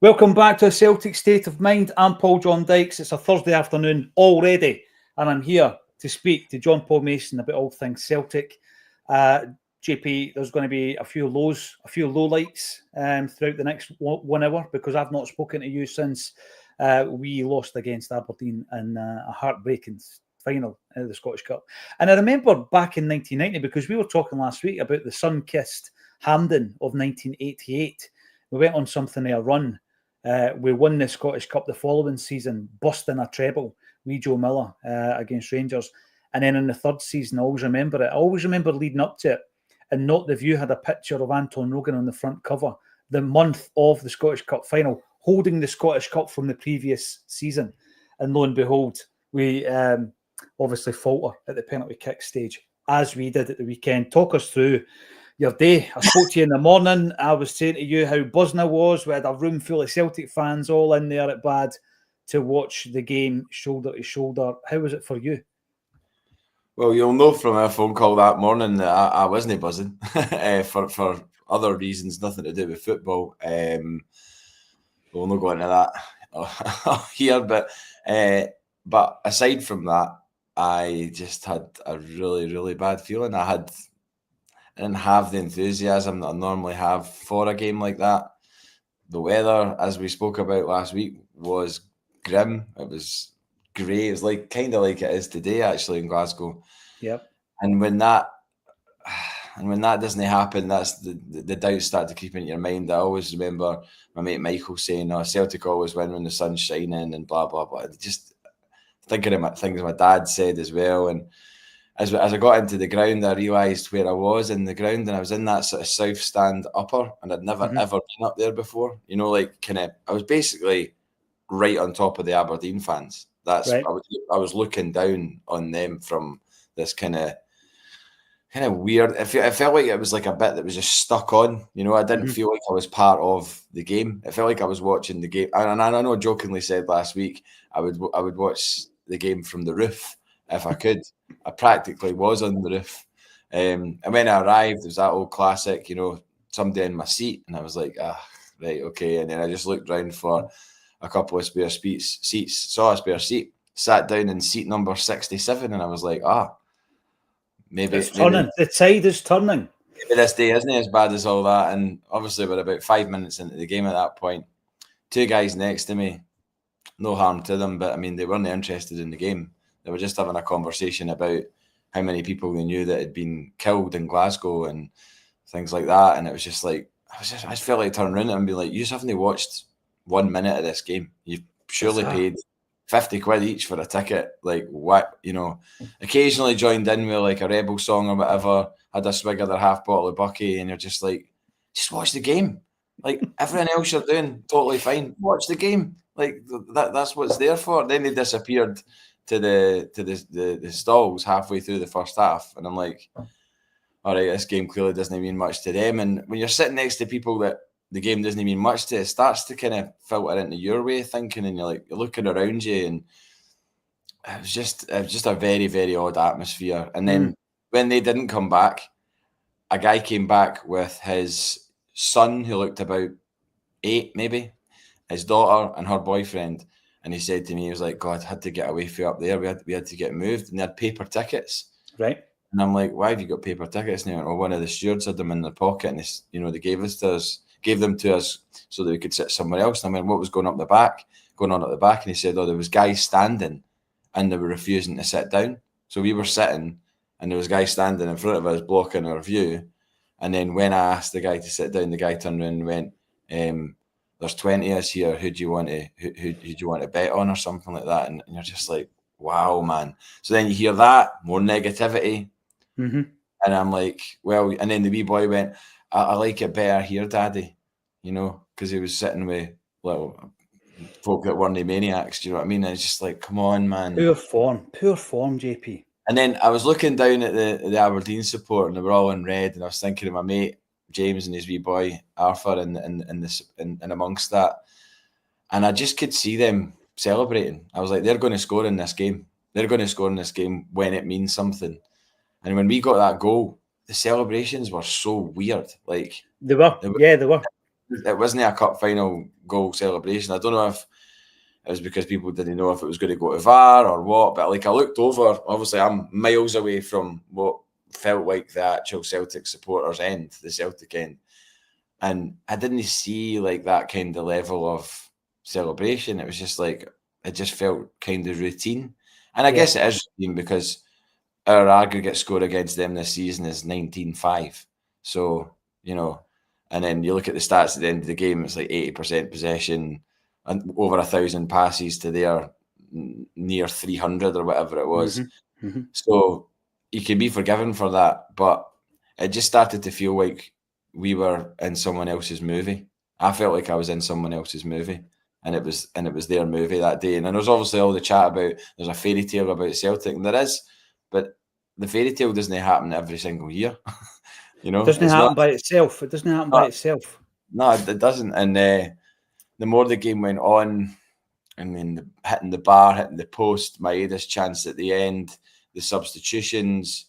Welcome back to a Celtic State of Mind. I'm Paul John Dykes. It's a Thursday afternoon already, and I'm here to speak to John Paul Mason about all things Celtic. JP, there's going to be a few lowlights throughout the next 1 hour because I've not spoken to you since we lost against Aberdeen in a heartbreaking final of the Scottish Cup. And I remember back in 1990, because we were talking last week about the sun-kissed Hampden of 1988. We went on something of a run. We won the Scottish Cup the following season, busting a treble, wee Joe Miller against Rangers. And then in the third season, I always remember it. I always remember leading up to it. And Not The View had a picture of Anton Rogan on the front cover, the month of the Scottish Cup final, holding the Scottish Cup from the previous season. And lo and behold, we obviously falter at the penalty kick stage, as we did at the weekend. Talk us through your day. I spoke to you in the morning. I was saying to you how buzzing I was. We had a room full of Celtic fans all in there at Bad to watch the game shoulder to shoulder. How was it for you? Well, you'll know from our phone call that morning that I wasn't buzzing for other reasons, nothing to do with football. We'll not go into that here, but aside from that, I just had a really, really bad feeling. I didn't have the enthusiasm that I normally have for a game like that. The weather, as we spoke about last week, was grim. It was grey. It was kind of like it is today, actually, in Glasgow. Yep. And when that doesn't happen, that's the doubts start to creep into your mind. I always remember my mate Michael saying, "Oh, Celtic always win when the sun's shining," and blah blah blah. Just thinking of things my dad said as well. And as I got into the ground, I realised where I was in the ground, and I was in that sort of south stand upper, and I'd never ever been up there before. You know, I was basically right on top of the Aberdeen fans. That's right. I was looking down on them from this kind of weird. It felt like it was like a bit that was just stuck on. You know, I didn't feel like I was part of the game. It felt like I was watching the game. And I know I jokingly said last week I would watch the game from the roof if I could. I practically was on the roof. And when I arrived, it was that old classic, you know, somebody in my seat, and I was like, right, okay. And then I just looked around for a couple of spare seats, saw a spare seat, sat down in seat number 67, and I was like, maybe it's turning. The tide is turning. Maybe this day isn't as bad as all that. And obviously we're about 5 minutes into the game at that point. Two guys next to me, no harm to them, but I mean, they weren't interested in the game. They were just having a conversation about how many people they knew that had been killed in Glasgow and things like that. And it was just like, I just felt like turning around and be like, you just haven't watched 1 minute of this game. You've surely paid 50 quid each for a ticket. Like, what, you know, occasionally joined in with like a Rebel song or whatever, had a swig of their half bottle of Bucky, and you're just like, just watch the game. Like, everything else you're doing, totally fine. Watch the game. Like, that's what it's there for. Then they disappeared to the stalls halfway through the first half, and I'm like, all right, this game clearly doesn't mean much to them. And when you're sitting next to people that the game doesn't mean much to, it starts to kind of filter into your way of thinking, and you're looking around you, and it was just a very, very odd atmosphere. And then when they didn't come back, a guy came back with his son, who looked about 8 maybe, his daughter and her boyfriend, and he said to me, he was like, God, I had to get away from up there. We had to get moved, and they had paper tickets. Right. And I'm like, why have you got paper tickets? And he went, well, one of the stewards had them in their pocket, and they gave them to us so that we could sit somewhere else. And I mean, what was going on at the back? And he said, there was guys standing and they were refusing to sit down. So we were sitting and there was guys standing in front of us blocking our view. And then when I asked the guy to sit down, the guy turned around and went, there's 20 of us here. Who do you want to bet on, or something like that? And you're just like, wow, man. So then you hear that, more negativity. And I'm like, well, and then the wee boy went, I like it better here, Daddy, you know, because he was sitting with little folk that weren't maniacs. Do you know what I mean? And it's just like, come on, man. Poor form, JP. And then I was looking down at the Aberdeen support, and they were all in red. And I was thinking of my mate James and his wee boy Arthur, and amongst that, and I just could see them celebrating. I was like, they're going to score in this game. They're going to score in this game when it means something. And when we got that goal, the celebrations were so weird. Like, they were. They were. It wasn't a cup final goal celebration. I don't know if it was because people didn't know if it was going to go to VAR or what, but like I looked over, obviously I'm miles away from what felt like the actual Celtic supporters end, the Celtic end. And I didn't see like that kind of level of celebration. It was just like, it just felt kind of routine. And I guess it is routine because our aggregate score against them this season is 19-5. So, you know, and then you look at the stats at the end of the game, it's like 80% possession and over 1,000 passes to their near 300 or whatever it was. So you can be forgiven for that, but it just started to feel like we were in someone else's movie. I felt like I was in someone else's movie, and it was their movie that day. And then there's obviously all the chat about there's a fairy tale about Celtic, and there is, but the fairy tale doesn't happen every single year. You know, it doesn't happen by itself. It doesn't happen by itself. No, it doesn't. And the more the game went on, I mean, hitting the bar, hitting the post, Maeda's chance at the end, the substitutions,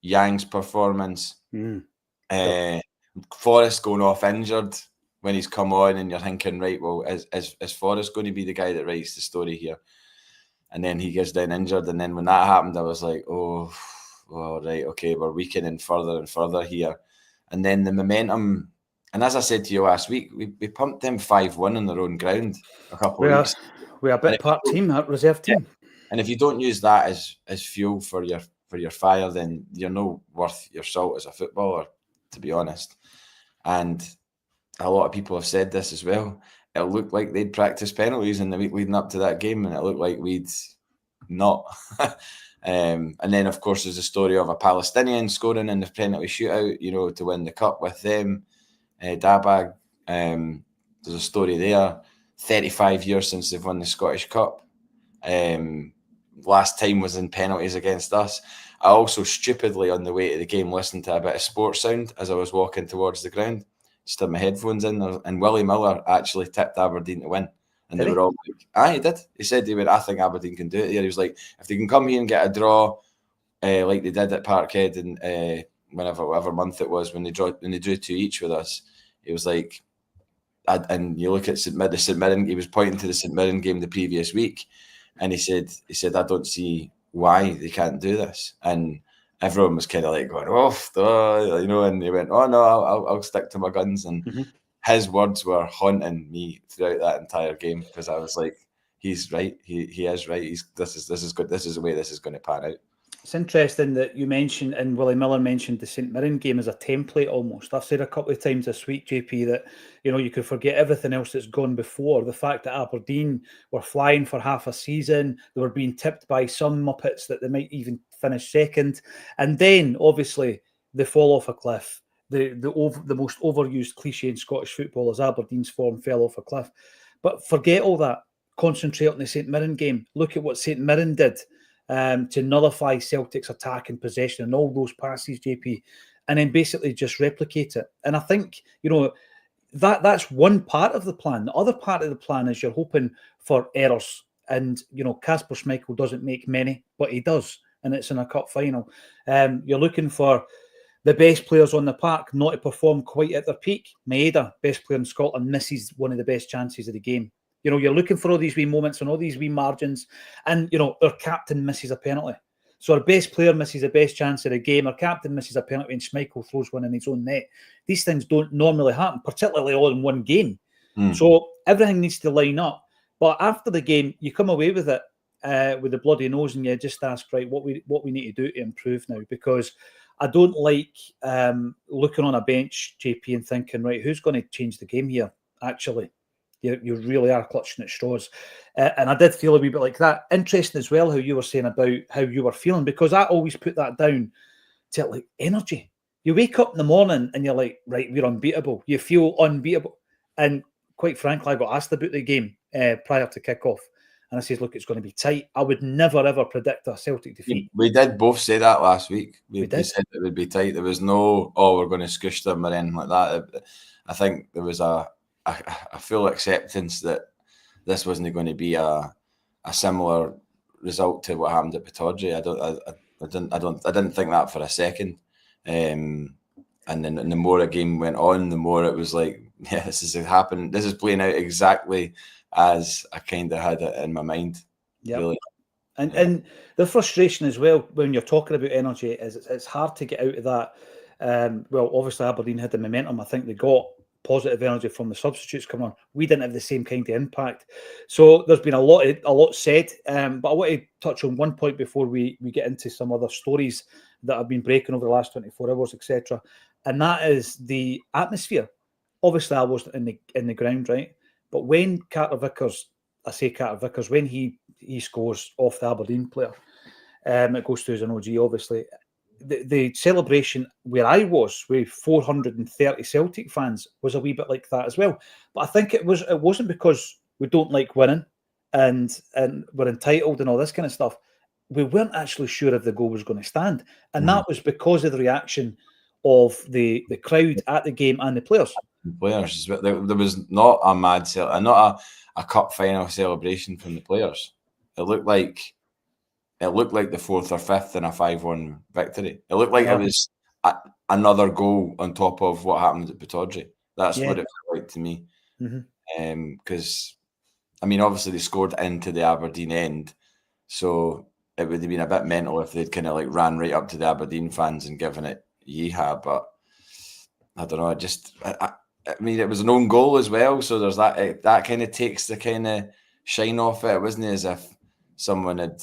Yang's performance, Forrest going off injured when he's come on, and you're thinking, right, well, is Forrest going to be the guy that writes the story here? And then he gets down injured, and then when that happened, I was like, oh, right, okay, we're weakening further and further here. And then the momentum, and as I said to you last week, we pumped them 5-1 on their own ground a couple of weeks. We're a bit part team, that reserve team. Yeah. And if you don't use that as fuel for your fire, then you're no worth your salt as a footballer, to be honest. And a lot of people have said this as well. It looked like they'd practiced penalties in the week leading up to that game, and it looked like we'd not. And then, of course, there's a story of a Palestinian scoring in the penalty shootout, you know, to win the cup with them. Dabag, there's a story there. 35 years since they've won the Scottish Cup. Last time was in penalties against us. I also stupidly on the way to the game listened to a bit of sports sound as I was walking towards the ground. Just had my headphones in, and Willie Miller actually tipped Aberdeen to win. And they were all like, he did. He said, I think Aberdeen can do it here. He was like, if they can come here and get a draw like they did at Parkhead in whatever month it was when they drew 2 each with us, he was like, and you look at the St Mirren, he was pointing to the St Mirren game the previous week, and he said, I don't see why they can't do this. And everyone was kind of like going, you know, and he went, oh no, I'll stick to my guns. And his words were haunting me throughout that entire game, because I was like, he's right. He is right. This is good. This is the way this is going to pan out. It's interesting that you mentioned, and Willie Miller mentioned the St Mirren game as a template almost. I've said a couple of times this week, JP, that, you know, you could forget everything else that's gone before. The fact that Aberdeen were flying for half a season, they were being tipped by some Muppets that they might even finish second. And then, obviously, the fall off a cliff. The most overused cliche in Scottish football is Aberdeen's form fell off a cliff. But forget all that. Concentrate on the St Mirren game. Look at what St Mirren did to nullify Celtic's attack and possession and all those passes, JP, and then basically just replicate it. And I think, you know, that's one part of the plan. The other part of the plan is you're hoping for errors. And, you know, Kasper Schmeichel doesn't make many, but he does. And it's in a cup final. You're looking for the best players on the park not to perform quite at their peak. Maeda, best player in Scotland, misses one of the best chances of the game. You know, you're looking for all these wee moments and all these wee margins. And, you know, our captain misses a penalty. So our best player misses the best chance of the game. Our captain misses a penalty and Schmeichel throws one in his own net. These things don't normally happen, particularly all in one game. So everything needs to line up. But after the game, you come away with it with the bloody nose, and you just ask, right, what we need to do to improve now. Because I don't like looking on a bench, JP, and thinking, right, who's going to change the game here, actually? You really are clutching at straws. And I did feel a wee bit like that. Interesting as well how you were saying about how you were feeling, because I always put that down to like energy. You wake up in the morning and you're like, right, we're unbeatable. You feel unbeatable. And quite frankly, I got asked about the game prior to kick-off. And I said, look, it's going to be tight. I would never, ever predict a Celtic defeat. We did both say that last week. We said it would be tight. There was no, we're going to squish them or anything like that. I think there was a full acceptance that this wasn't going to be a similar result to what happened at Pittodrie. I didn't think that for a second. And then the more the game went on, the more it was like yeah, this is happening. This is playing out exactly as I kind of had it in my mind. Yeah. Really. And the frustration as well when you're talking about energy is it's hard to get out of that. Well, obviously Aberdeen had the momentum. I think they got positive energy from the substitutes coming on. We didn't have the same kind of impact. So there's been a lot said. But I want to touch on one point before we get into some other stories that have been breaking over the last 24 hours, etc. And that is the atmosphere. Obviously, I wasn't in the ground, right? But when Carter Vickers, when he scores off the Aberdeen player, it goes to as an OG, obviously. The celebration where I was with 430 Celtic fans was a wee bit like that as well. But I think it wasn't because we don't like winning and we're entitled and all this kind of stuff. We weren't actually sure if the goal was going to stand. And that was because of the reaction of the crowd at the game and the players. Players, there was not a mad not a cup final celebration from the players. It looked like the 4th or 5th in a 5-1 victory. It looked like it was another goal on top of what happened at Pittodrie. That's what it felt like to me. Because, I mean, obviously they scored into the Aberdeen end, so it would have been a bit mental if they'd kind of like ran right up to the Aberdeen fans and given it yeehaw. But I don't know. I mean, it was an own goal as well, so there's that kind of takes the kind of shine off it. It wasn't as if someone had,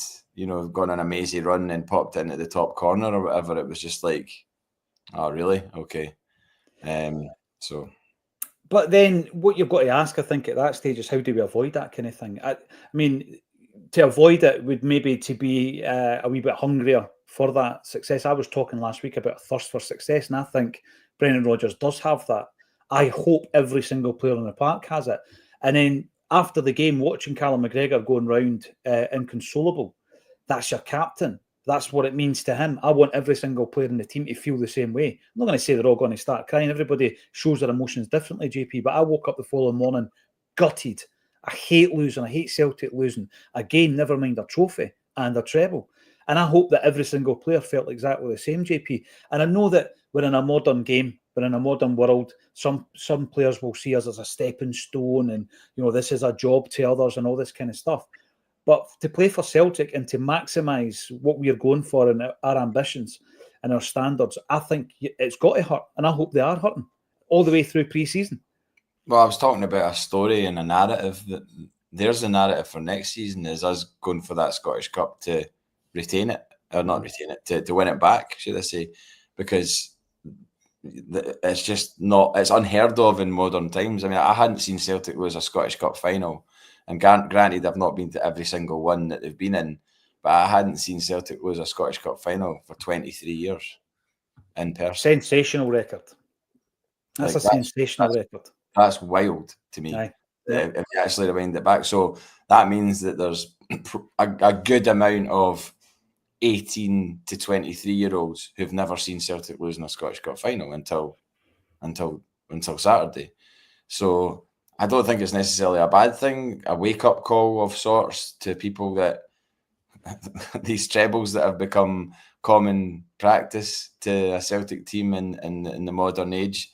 gone on a mazy run and popped it into the top corner or whatever. It was just like, oh, really? Okay. So. But then what you've got to ask, I think, at that stage is how do we avoid that kind of thing? I mean, to avoid it would maybe to be a wee bit hungrier for that success. I was talking last week about a thirst for success, and I think Brendan Rodgers does have that. I hope every single player in the park has it. And then after the game, watching Callum McGregor going round inconsolable, that's your captain. That's what it means to him. I want every single player in the team to feel the same way. I'm not going to say they're all going to start crying. Everybody shows their emotions differently, JP. But I woke up the following morning gutted. I hate losing. I hate Celtic losing. Again, never mind a trophy and a treble. And I hope that every single player felt exactly the same, JP. And I know that we're in a modern game. We're in a modern world. Some players will see us as a stepping stone and, this is a job to others and all this kind of stuff. But to play for Celtic and to maximise what we are going for and our ambitions and our standards, I think it's got to hurt. And I hope they are hurting all the way through pre-season. Well, I was talking about a story and a narrative. There's a narrative for next season is us going for that Scottish Cup to retain it, or not retain it, to win it back, should I say, because it's just not, it's unheard of in modern times. I mean, I hadn't seen Celtic lose a Scottish Cup final, and granted, I've not been to every single one that they've been in, but I hadn't seen Celtic lose a Scottish Cup final for 23 years in person. Sensational record. That's a sensational record. That's wild to me. If you actually rewind it back. So that means that there's a good amount of 18 to 23-year-olds who've never seen Celtic losing a Scottish Cup final until Saturday. So I don't think it's necessarily a bad thing, a wake-up call of sorts to people that these trebles that have become common practice to a Celtic team in the modern age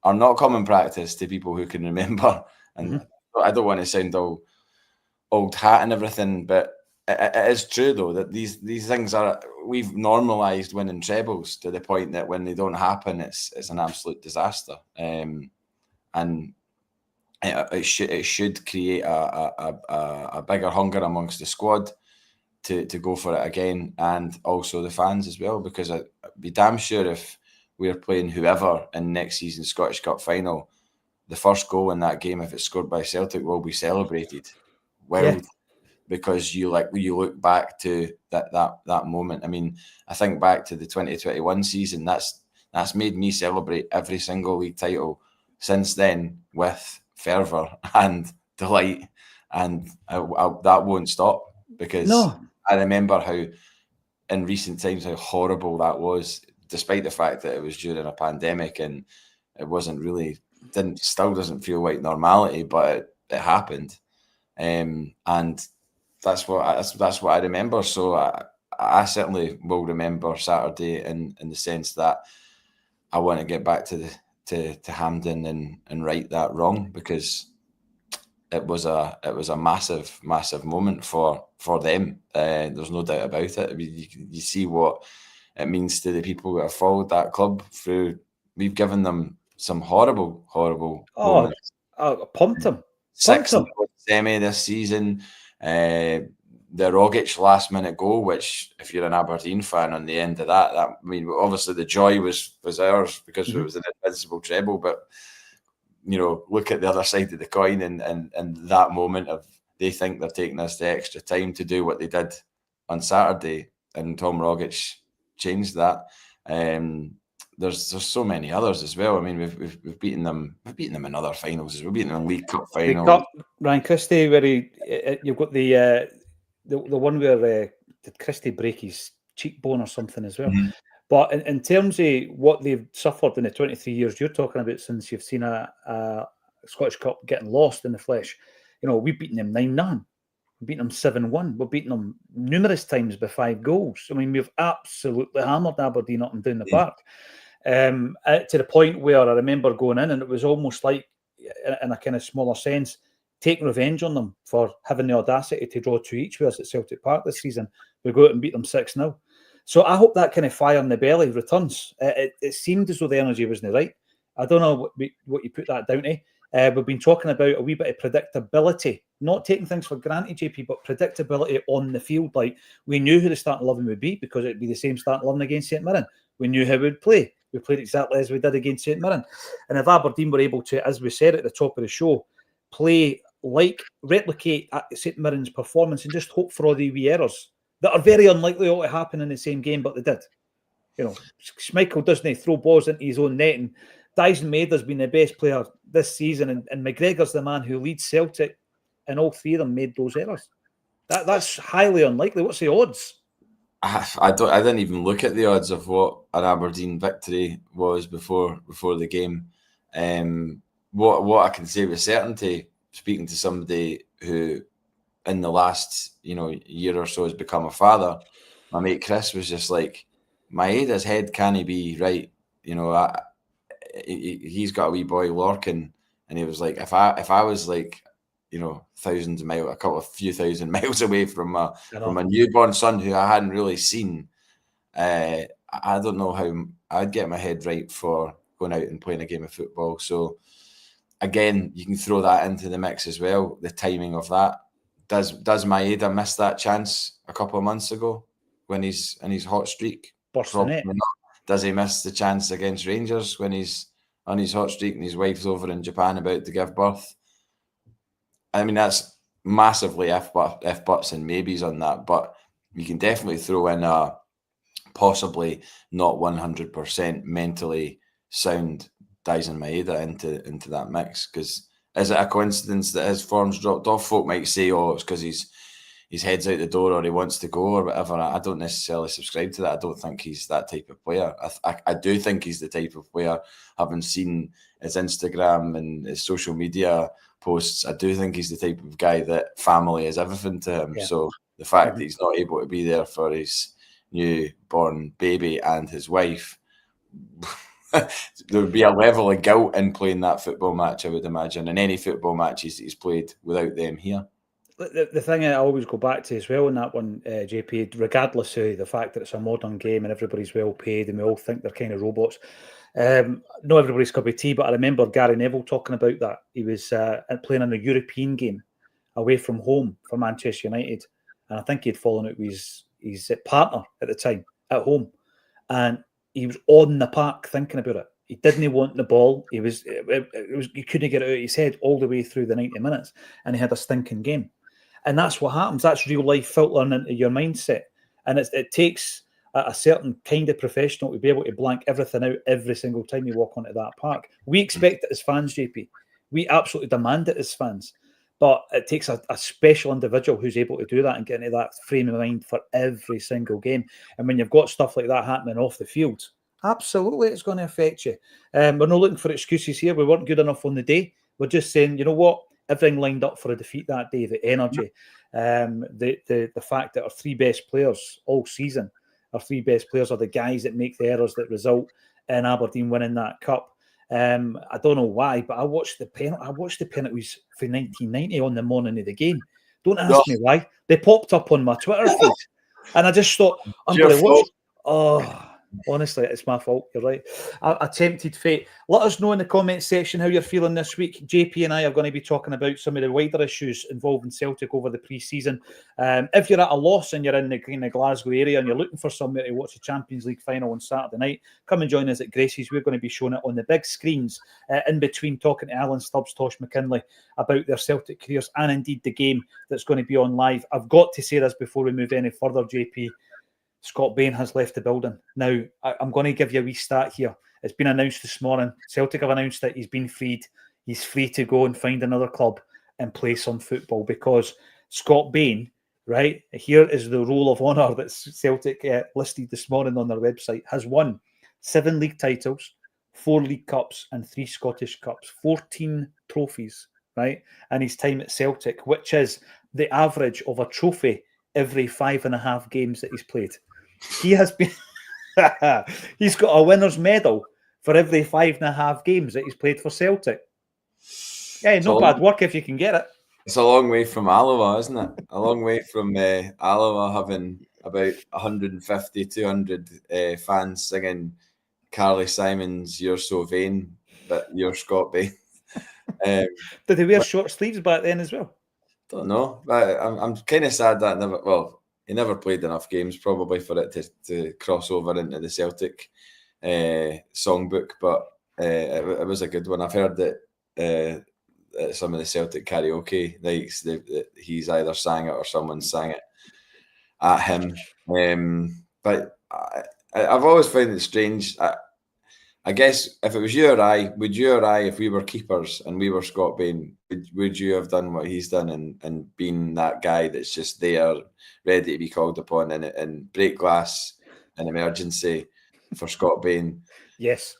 are not common practice to people who can remember. And I don't want to sound all old hat and everything, but it is true though that these things we've normalised winning trebles to the point that when they don't happen, it's an absolute disaster. And it should create a bigger hunger amongst the squad to go for it again, and also the fans as well, because I'd be damn sure if we're playing whoever in next season's Scottish Cup final, the first goal in that game, if it's scored by Celtic, will be celebrated. Because you look back to that moment. I mean, I think back to the 2021 season. That's made me celebrate every single league title since then with fervour and delight, and that won't stop, because I remember how in recent times how horrible that was, despite the fact that it was during a pandemic and it wasn't really still doesn't feel like normality, but it happened, and that's what I remember. So I certainly will remember Saturday in the sense that I want to get back to to Hampden and right that wrong, because it was a massive moment for them. There's no doubt about it. I mean, you see what it means to the people that have followed that club through. We've given them some horrible moments. Pumped him. Sixth semi this season. The Rogic last minute goal, which if you're an Aberdeen fan on the end of that, I mean, obviously the joy was ours because it was an invincible treble, but look at the other side of the coin and that moment of they think they're taking us the extra time to do what they did on Saturday, and Tom Rogic changed that. There's so many others as well. I mean, we've beaten them. We've beaten them in other finals. We've beaten them in League Cup final. Ryan Christie, where you've got the one where did Christie break his cheekbone or something as well? Mm-hmm. But in terms of what they've suffered in the 23 years you're talking about since you've seen a Scottish Cup getting lost in the flesh, we've beaten them 9-0. We've beaten them 7-1. We've beaten them numerous times by 5 goals. I mean, we've absolutely hammered Aberdeen up and down the park. To the point where I remember going in and it was almost like, in a kind of smaller sense, taking revenge on them for having the audacity to draw 2 each with us at Celtic Park this season. We go out and beat them 6-0. So I hope that kind of fire in the belly returns. It seemed as though the energy wasn't right. I don't know what you put that down to. We've been talking about a wee bit of predictability, not taking things for granted, JP, but predictability on the field. Like, we knew who the starting 11 would be because it'd be the same starting 11 against St Mirren. We knew how we'd play. We played exactly as we did against St Mirren. And if Aberdeen were able to, as we said at the top of the show, replicate St Mirren's performance and just hope for all the wee errors that are very unlikely to happen in the same game, but they did. Schmeichel doesn't throw balls into his own net, and Dyson Maeder's been the best player this season, and McGregor's the man who leads Celtic, and all 3 of them made those errors. That's highly unlikely. What's the odds? I didn't even look at the odds of what an Aberdeen victory was before the game. What I can say with certainty, speaking to somebody who in the last year or so has become a father, my mate Chris was just like, Maeda's head can't be right. He's got a wee boy Lorcan, and he was like, if I was like, thousands of miles, a few thousand miles away from a newborn son who I hadn't really seen, I don't know how I'd get my head right for going out and playing a game of football. So again, you can throw that into the mix as well. The timing of that. Does Maeda miss that chance a couple of months ago when he's in his hot streak? Probably not. Does he miss the chance against Rangers when he's on his hot streak and his wife's over in Japan about to give birth? I mean, that's massively if buts and maybes on that, but you can definitely throw in a possibly not 100% mentally sound Dyson Maeda into that mix. Because is it a coincidence that his form's dropped off? Folk might say, oh, it's because his head's out the door or he wants to go or whatever. I don't necessarily subscribe to that. I don't think he's that type of player. I do think he's the type of player, having seen his Instagram and his social media posts, I do think he's the type of guy that family is everything to him. Yeah. So the fact that he's not able to be there for his newborn baby and his wife, there would be a level of guilt in playing that football match, I would imagine, and any football matches that he's played without them here. The thing I always go back to as well in that one, JP, regardless of the fact that it's a modern game and everybody's well paid and we all think they're kind of robots, not everybody's cup of tea, but I remember Gary Neville talking about that. He was playing in a European game away from home for Manchester United, and I think he'd fallen out with his partner at the time at home, and he was on the park thinking about it. He didn't want the ball. He couldn't get it out of his head all the way through the 90 minutes, and he had a stinking game. And that's what happens. That's real life filtering into your mindset. And it takes a certain kind of professional to be able to blank everything out every single time you walk onto that park. We expect it as fans, JP. We absolutely demand it as fans. But it takes a special individual who's able to do that and get into that frame of mind for every single game. And when you've got stuff like that happening off the field, absolutely it's going to affect you. We're not looking for excuses here. We weren't good enough on the day. We're just saying, you know what? Everything lined up for a defeat that day, the energy, the fact that our 3 best players all season, our 3 best players are the guys that make the errors that result in Aberdeen winning that cup. I don't know why, but I watched the penalties for 1990 on the morning of the game. Don't ask me why. They popped up on my Twitter feed, and I just thought, I'm going to watch. Oh, honestly, it's my fault. You're right. I tempted fate. Let us know in the comments section how you're feeling this week. JP and I are going to be talking about some of the wider issues involving Celtic over the pre-season. If you're at a loss and you're in the Glasgow area and you're looking for somewhere to watch a Champions League final on Saturday night, come and join us at Gracie's. We're going to be showing it on the big screens in between talking to Alan Stubbs, Tosh McKinley about their Celtic careers and indeed the game that's going to be on live. I've got to say this before we move any further, JP. Scott Bain has left the building. Now, I'm going to give you a wee stat here. It's been announced this morning. Celtic have announced that he's been freed. He's free to go and find another club and play some football because Scott Bain, right, here is the roll of honour that Celtic listed this morning on their website, has won 7 league titles, 4 league cups and 3 Scottish cups, 14 trophies, right, and his time at Celtic, which is the average of a trophy every 5.5 games that he's played. He has been he's got a winner's medal for every 5.5 games that he's played for Celtic. Yeah, no bad work if you can get it. It's a long way from Alloa, isn't it? A long way from Alloa having about 150, 200 fans singing Carly Simon's "You're So Vain," but you're Scott Bain. Did they wear short sleeves back then as well? Don't know. I'm kind of sad that he never played enough games probably for it to cross over into the Celtic songbook, but it was a good one. I've heard that some of the Celtic karaoke nights he's either sang it or someone sang it at him. But I've always found it strange. I guess if it was you or I, would you or I, if we were keepers and we were Scott Bain, would you have done what he's done and been that guy that's just there, ready to be called upon and break glass in emergency for Scott Bain? Yes.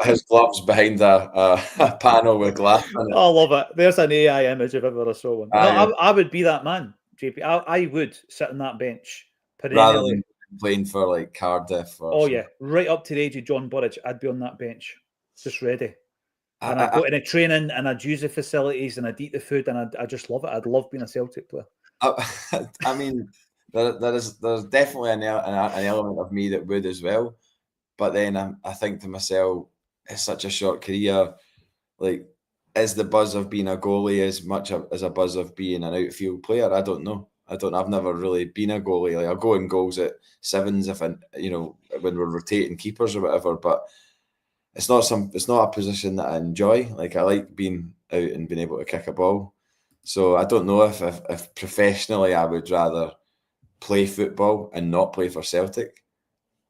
His gloves behind a panel with glass in it. I love it. There's an AI image if ever I saw one. I would be that man, JP. I would sit on that bench rather than playing for like Cardiff or yeah, right up to the age of John Burridge, I'd be on that bench, just ready. And I'd go to the training and I'd use the facilities and I'd eat the food and I just love it. I'd love being a Celtic player. I mean, there's definitely an element of me that would as well. But then I think to myself, it's such a short career. Like, is the buzz of being a goalie as much as a buzz of being an outfield player? I don't know. I've never really been a goalie. Like, I'll go in goals at sevens when we're rotating keepers or whatever. But it's not a position that I enjoy. Like, I like being out and being able to kick a ball. So I don't know if professionally I would rather play football and not play for Celtic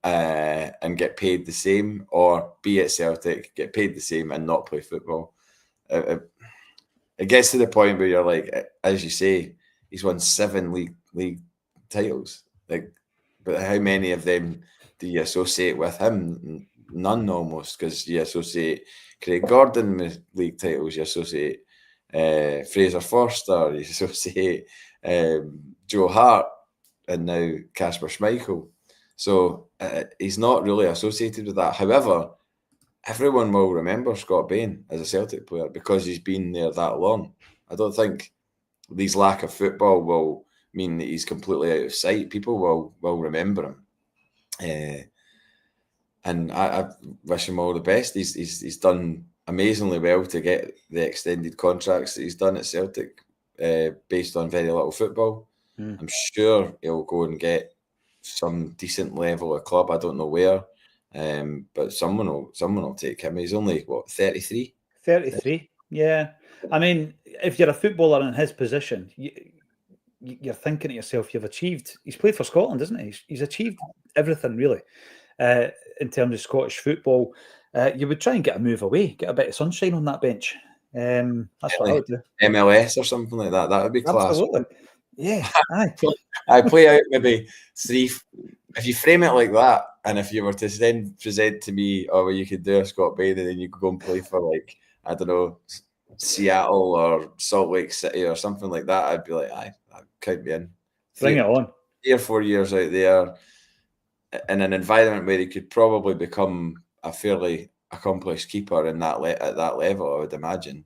and get paid the same, or be at Celtic, get paid the same and not play football. It gets to the point where you're like, as you say, he's won 7 league titles. Like, but how many of them do you associate with him? None, almost, because you associate Craig Gordon with league titles, you associate Fraser Forster, you associate Joe Hart, and now Kasper Schmeichel. So he's not really associated with that. However, everyone will remember Scott Bain as a Celtic player because he's been there that long. I don't think his lack of football will mean that he's completely out of sight. People will remember him. And I wish him all the best. He's done amazingly well to get the extended contracts that he's done at Celtic based on very little football. I'm sure he'll go and get some decent level of club. I don't know where, but someone will take him. He's only 33. 33, yeah. I mean, if you're a footballer in his position, you're thinking to yourself, he's played for Scotland, isn't he? He's achieved everything really in terms of Scottish football. You would try and get a move away, get a bit of sunshine on that bench. That's what I would do. MLS or something like that. That would be class. Absolutely. Yeah. I play out maybe 3. If you frame it like that, and if you were to then present to me, you could do a Scott Bain and then you could go and play for, like, I don't know, Seattle or Salt Lake City or something like that, I'd be like, I count me in. Bring it on. 3 or 4 years out there in an environment where he could probably become a fairly accomplished keeper in that at that level, I would imagine,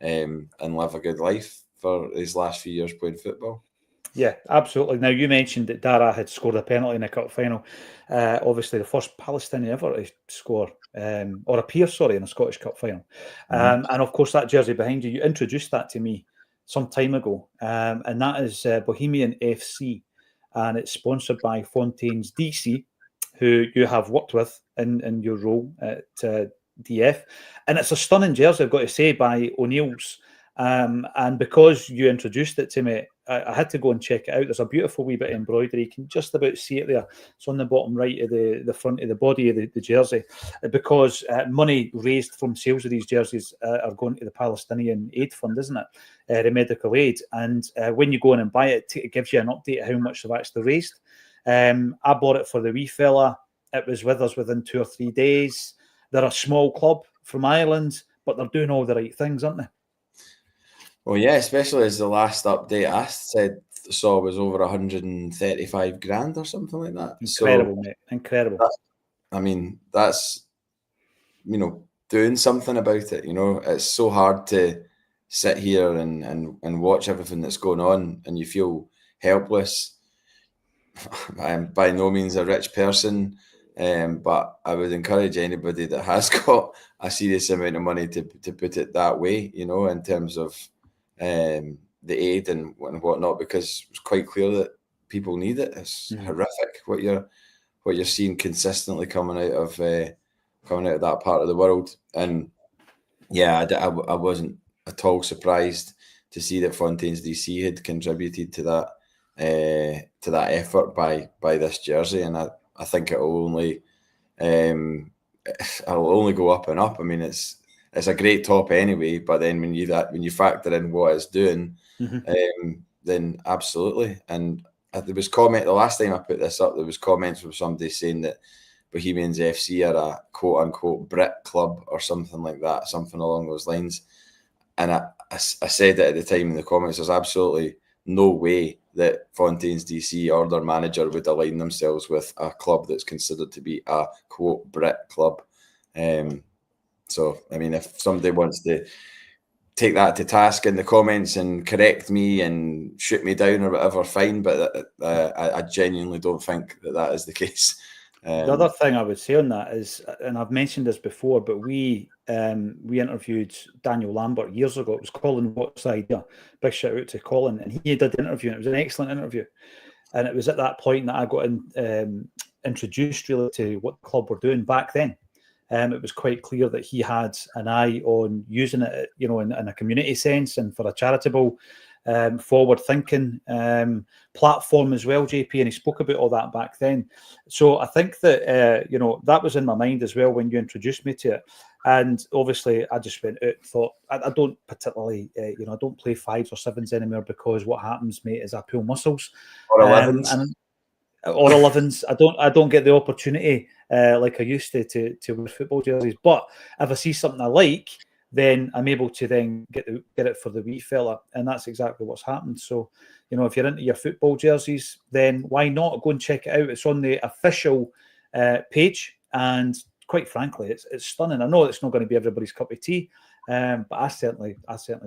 and live a good life for his last few years playing football. Yeah, absolutely. Now, you mentioned that Dara had scored a penalty in a cup final. Obviously, the first Palestinian ever to score, or appear, in a Scottish Cup final. And of course, that jersey behind you, you introduced that to me some time ago. And that is Bohemian FC. And it's sponsored by Fontaine's DC, who you have worked with in your role at DF. And it's a stunning jersey, I've got to say, by O'Neill's. And because you introduced it to me, I had to go and check it out. There's a beautiful wee bit of embroidery. You can just about see it there. It's on the bottom right of the front of the body of the jersey, because money raised from sales of these jerseys are going to the Palestinian Aid Fund, isn't it? The medical aid. And when you go in and buy it, it gives you an update of how much they've actually raised. I bought it for the wee fella. It was with us within 2 or 3 days. They're a small club from Ireland, but they're doing all the right things, aren't they? Well, yeah, especially as the last update I saw was over 135 grand or something like that. Incredible, mate. Incredible. That's doing something about it. It's so hard to sit here and watch everything that's going on, and you feel helpless. I am by no means a rich person, but I would encourage anybody that has got a serious amount of money to put it that way, in terms of the aid and whatnot, because it's quite clear that people need it. It's horrific what you're seeing consistently coming out of that part of the world. And yeah, I wasn't at all surprised to see that Fontaine's DC had contributed to that effort by this jersey, and I think it'll only go up and up. I mean, it's a great top anyway, but then when you factor in what it's doing, then absolutely. And there was the last time I put this up, there was comments from somebody saying that Bohemians FC are a quote unquote Brit club or something like that, something along those lines. And I said it at the time in the comments, there's absolutely no way that Fontaine's DC or their manager would align themselves with a club that's considered to be a quote Brit club. So, I mean, if somebody wants to take that to task in the comments and correct me and shoot me down or whatever, fine. But I genuinely don't think that is the case. The other thing I would say on that is, and I've mentioned this before, but we interviewed Daniel Lambert years ago. It was Colin Watt's idea. Big shout out to Colin, and he did the interview, and it was an excellent interview. And it was at that point that I got introduced really to what the club were doing back then. It was quite clear that he had an eye on using it, in a community sense and for a charitable, forward-thinking platform as well, JP, and he spoke about all that back then. So I think that, that was in my mind as well when you introduced me to it. And obviously, I just went out and thought, I don't particularly, I don't play 5s or 7s anymore, because what happens, mate, is I pull muscles. Or 11s. Or 11s. I don't get the opportunity like I used to wear football jerseys. But if I see something I like, then I'm able to then get it for the wee fella, and that's exactly what's happened. So, if you're into your football jerseys, then why not go and check it out? It's on the official page, and quite frankly, it's stunning. I know it's not going to be everybody's cup of tea, but I certainly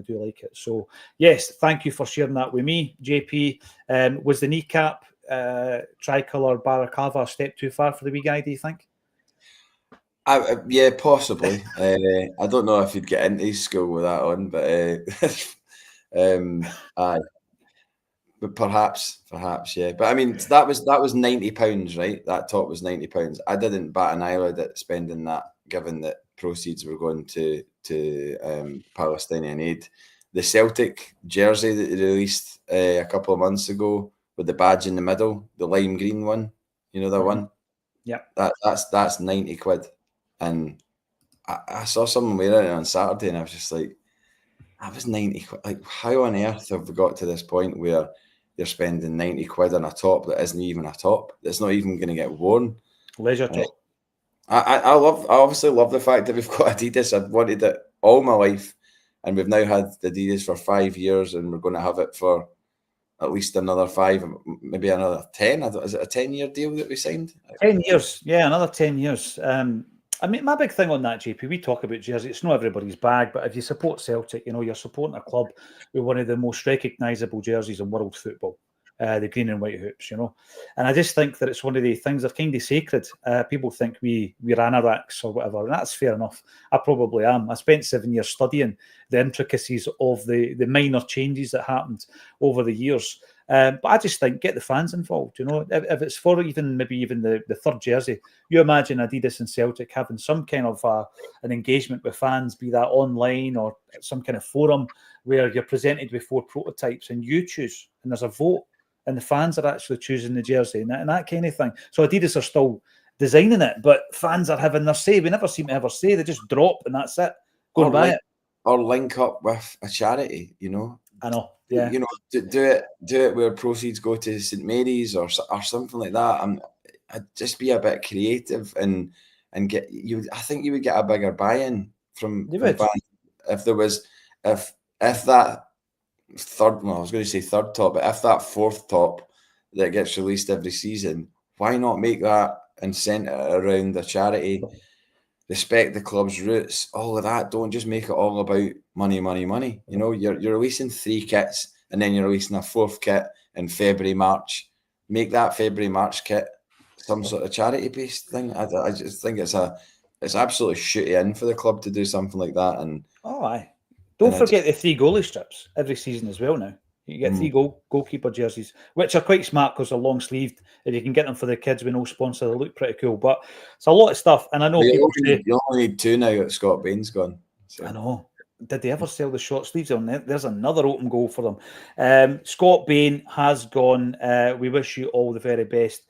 do like it. So, yes, thank you for sharing that with me, JP. Was the kneecap tricolour Baracava a step too far for the wee guy, do you think? Yeah, possibly. I don't know if he'd get into school with that on, but aye. But perhaps, yeah. But I mean, that was £90, right? That top was £90. I didn't bat an eyelid at spending that, given that proceeds were going to Palestinian aid. The Celtic jersey that they released a couple of months ago with the badge in the middle, the lime green one, that one? Yeah. That's 90 quid. And I saw someone wearing it on Saturday, and I was just like, that was 90 quid. Like, how on earth have we got to this point where you're spending 90 quid on a top that isn't even a top, that's not even going to get worn? Leisure top. I obviously love the fact that we've got Adidas. I've wanted it all my life, and we've now had Adidas for 5 years, and we're going to have it for at least another 5, maybe another 10. Is it a 10-year deal that we signed? 10 years, yeah, another 10 years. I mean, my big thing on that, JP, we talk about jersey. It's not everybody's bag, but if you support Celtic, you're supporting a club with one of the most recognisable jerseys in world football, the green and white hoops, And I just think that it's one of the things that are kind of sacred. People think we're anoraks or whatever, and that's fair enough. I probably am. I spent 7 years studying the intricacies of the minor changes that happened over the years. But I just think get the fans involved. If it's for maybe even the third jersey, you imagine Adidas and Celtic having some kind of an engagement with fans, be that online or some kind of forum where you're presented with 4 prototypes and you choose, and there's a vote, and the fans are actually choosing the jersey and that kind of thing. So Adidas are still designing it, but fans are having their say. We never seem to ever say. They just drop and that's it. Go and buy it. Or link up with a charity, I know. Yeah. Do it where proceeds go to St Mary's or something like that. I'd just be a bit creative and get you. I think you would get a bigger buy-in from fans if there was if that third. Well, I was going to say third top, but if that fourth top that gets released every season, why not make that and centre it around the charity? Respect the club's roots, all of that. Don't just make it all about money. You're releasing 3 kits and then you're releasing a 4th kit in February, March. Make that February, March kit some sort of charity-based thing. I just think it's absolutely shooty in for the club to do something like that. And aye. Don't forget the 3 goalie strips every season as well now. You get 3 goalkeeper jerseys, which are quite smart because they're long sleeved. If you can get them for the kids with no sponsor, they look pretty cool. But it's a lot of stuff. And I know you only need 2 now that Scott Bain's gone. So. I know. Did they ever sell the short sleeves on there? There's another open goal for them. Scott Bain has gone. We wish you all the very best,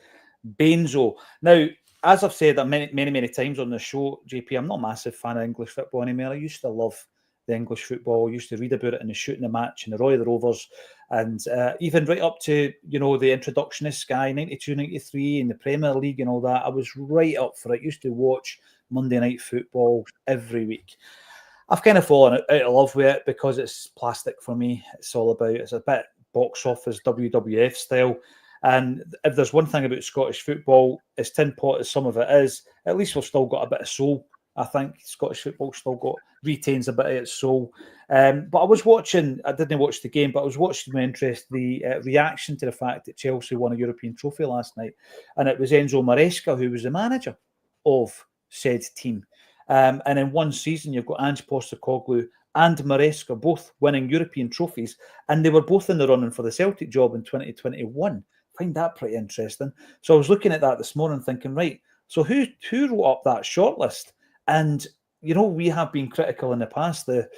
Bainzo. Now, as I've said many times on the show, JP, I'm not a massive fan of English football anymore. I used to love the English football. I used to read about it in the Shooting the Match and the Roy of the Rovers, and even right up to the introductionist Sky 92, 93 and the Premier League and all that. I was right up for it. I used to watch Monday Night Football every week. I've kind of fallen out of love with it because it's plastic for me. It's a bit box office WWF style. And if there's one thing about Scottish football, as tin pot as some of it is, at least we've still got a bit of soul. I think Scottish football still retains a bit of its soul. But I didn't watch the game, but I was watching with interest the reaction to the fact that Chelsea won a European trophy last night. And it was Enzo Maresca who was the manager of said team. And in one season, you've got Ange Postecoglou and Maresca both winning European trophies. And they were both in the running for the Celtic job in 2021. I find that pretty interesting. So I was looking at that this morning thinking, right, so who wrote up that shortlist? And, we have been critical in the past, the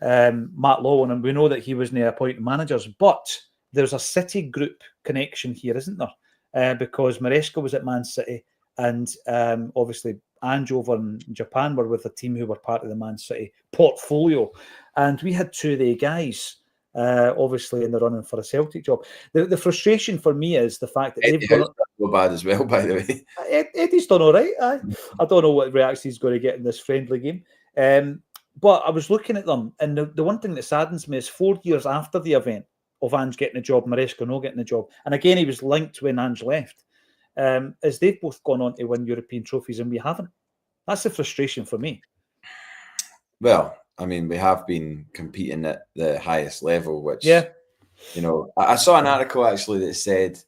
Matt Lowen, and we know that he wasn't appointing managers, but there's a City group connection here, isn't there? Because Maresca was at Man City and obviously Ange over in Japan were with a team who were part of the Man City portfolio. And we had 2 of the guys obviously in the running for a Celtic job. The frustration for me is the fact that they've got so bad as well, by the way. Eddie's done all right. I don't know what reaction he's going to get in this friendly game. But I was looking at them, and the one thing that saddens me is 4 years after the event of Ange getting a job, Maresca not getting a job, and again he was linked when Ange left, as they've both gone on to win European trophies and we haven't. That's the frustration for me. Well, I mean, we have been competing at the highest level, which, I saw an article actually that said,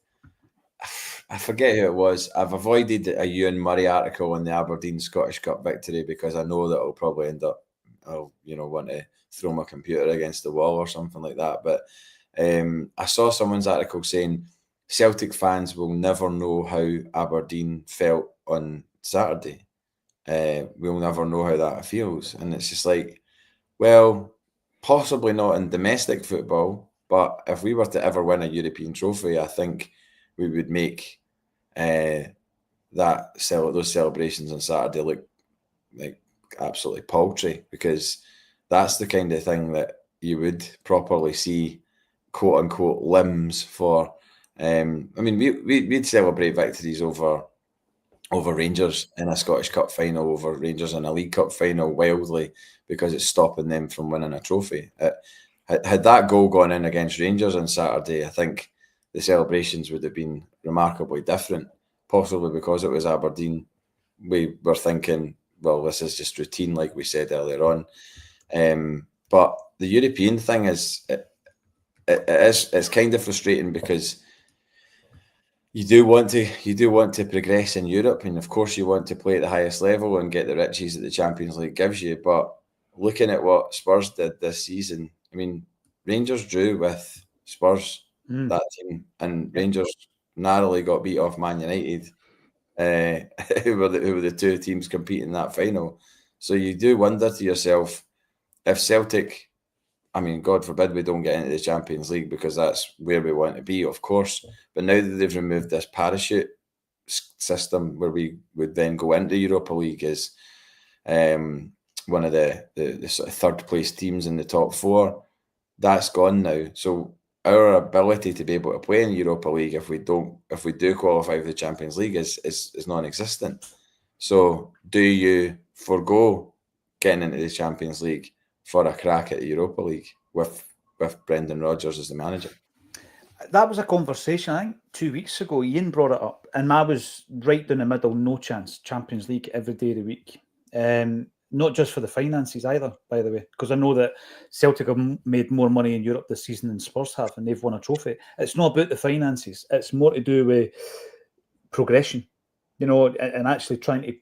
I forget who it was. I've avoided a Ewan Murray article on the Aberdeen Scottish Cup victory because I know that I'll probably end up, I'll want to throw my computer against the wall or something like that. But I saw someone's article saying Celtic fans will never know how Aberdeen felt on Saturday. We'll never know how that feels. And it's just like, well, possibly not in domestic football, but if we were to ever win a European trophy, I think we would make those celebrations on Saturday look like absolutely paltry, because that's the kind of thing that you would properly see quote unquote limbs for. I mean, we'd celebrate victories over Rangers in a Scottish Cup final, over Rangers in a League Cup final wildly, because it's stopping them from winning a trophy. Had that goal gone in against Rangers on Saturday, I think the celebrations would have been remarkably different, possibly because it was Aberdeen. We were thinking well, this is just routine, like we said earlier on. But the European thing is, it's kind of frustrating because you do want to progress in Europe, and of course you want to play at the highest level and get the riches that the Champions League gives you. But looking at what Spurs did this season, I mean, Rangers drew with Spurs, that team, and Rangers narrowly got beat off Man United, who were the two teams competing in that final. So you do wonder to yourself, if Celtic, I mean, God forbid we don't get into the Champions League, because that's where we want to be, of course. But now that they've removed this parachute system where we would then go into Europa League as one of the sort of third place teams in the top four, that's gone now. So our ability to be able to play in Europa League, if we do qualify for the Champions League, is non-existent. So do you forgo getting into the Champions League for a crack at the Europa League with Brendan Rodgers as the manager? That was a conversation, I think, 2 weeks ago. Ian brought it up, and I was right down the middle, no chance. Champions League every day of the week. Not just for the finances either, by the way, because I know that Celtic have made more money in Europe this season than Spurs have, and they've won a trophy. It's not about the finances. It's more to do with progression, and actually trying to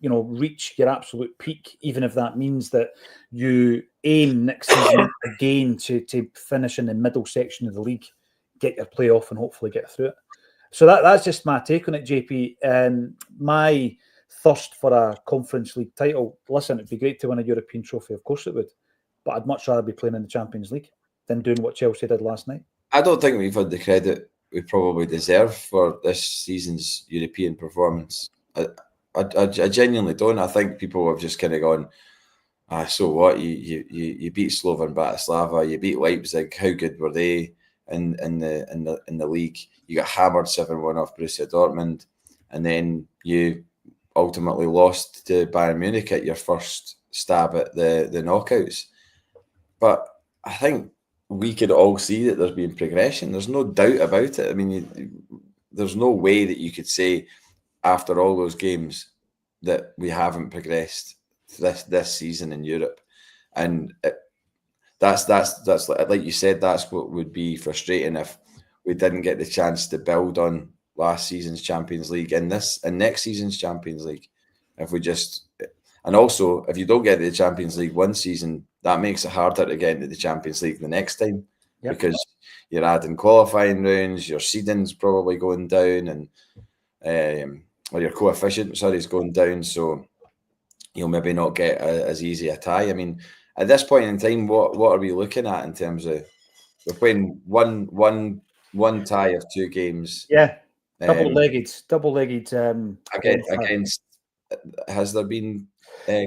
reach your absolute peak, even if that means that you aim next season again to finish in the middle section of the league, get your playoff, and hopefully get through it. So that's just my take on it, JP. My thirst for a Conference League title, listen, it'd be great to win a European trophy, of course it would, but I'd much rather be playing in the Champions League than doing what Chelsea did last night. I don't think we've had the credit we probably deserve for this season's European performance. I genuinely don't. I think people have just kind of gone, so what? You beat Slovan Bratislava, you beat Leipzig. How good were they in the league? You got hammered 7-1 off Borussia Dortmund, and then you ultimately lost to Bayern Munich at your first stab at the knockouts. But I think we could all see that there's been progression. There's no doubt about it. I mean, there's no way that you could say, after all those games, that we haven't progressed this season in Europe. And that's like you said, that's what would be frustrating if we didn't get the chance to build on last season's Champions League and next season's Champions League. And also, if you don't get to the Champions League one season, that makes it harder to get into the Champions League the next time. Yep. Because you're adding qualifying rounds, your seeding's probably going down, and or your coefficient, is going down, so you'll maybe not get as easy a tie. I mean, at this point in time, what are we looking at in terms of we're playing one tie of 2 games? Yeah, double-legged. Against. Has there been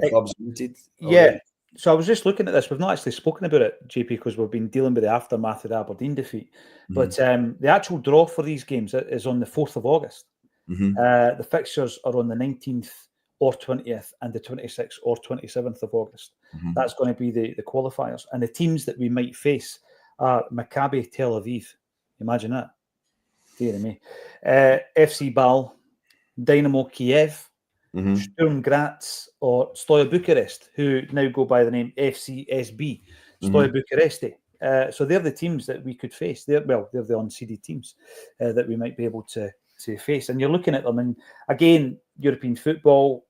clubs limited? Yeah. So I was just looking at this. We've not actually spoken about it, JP, because we've been dealing with the aftermath of the Aberdeen defeat. Mm-hmm. But the actual draw for these games is on the 4th of August. Mm-hmm. The fixtures are on the 19th or 20th and the 26th or 27th of August. Mm-hmm. That's going to be the qualifiers. And the teams that we might face are Maccabi Tel Aviv. Imagine that. Dear me. FC Bal, Dynamo Kiev, mm-hmm. Sturm Graz, or Steaua Bucharest, who now go by the name FCSB, Steaua Bucharesti. So they're the teams that we could face. They're the unseeded teams that we might be able to face. And you're looking at them, and again, European football,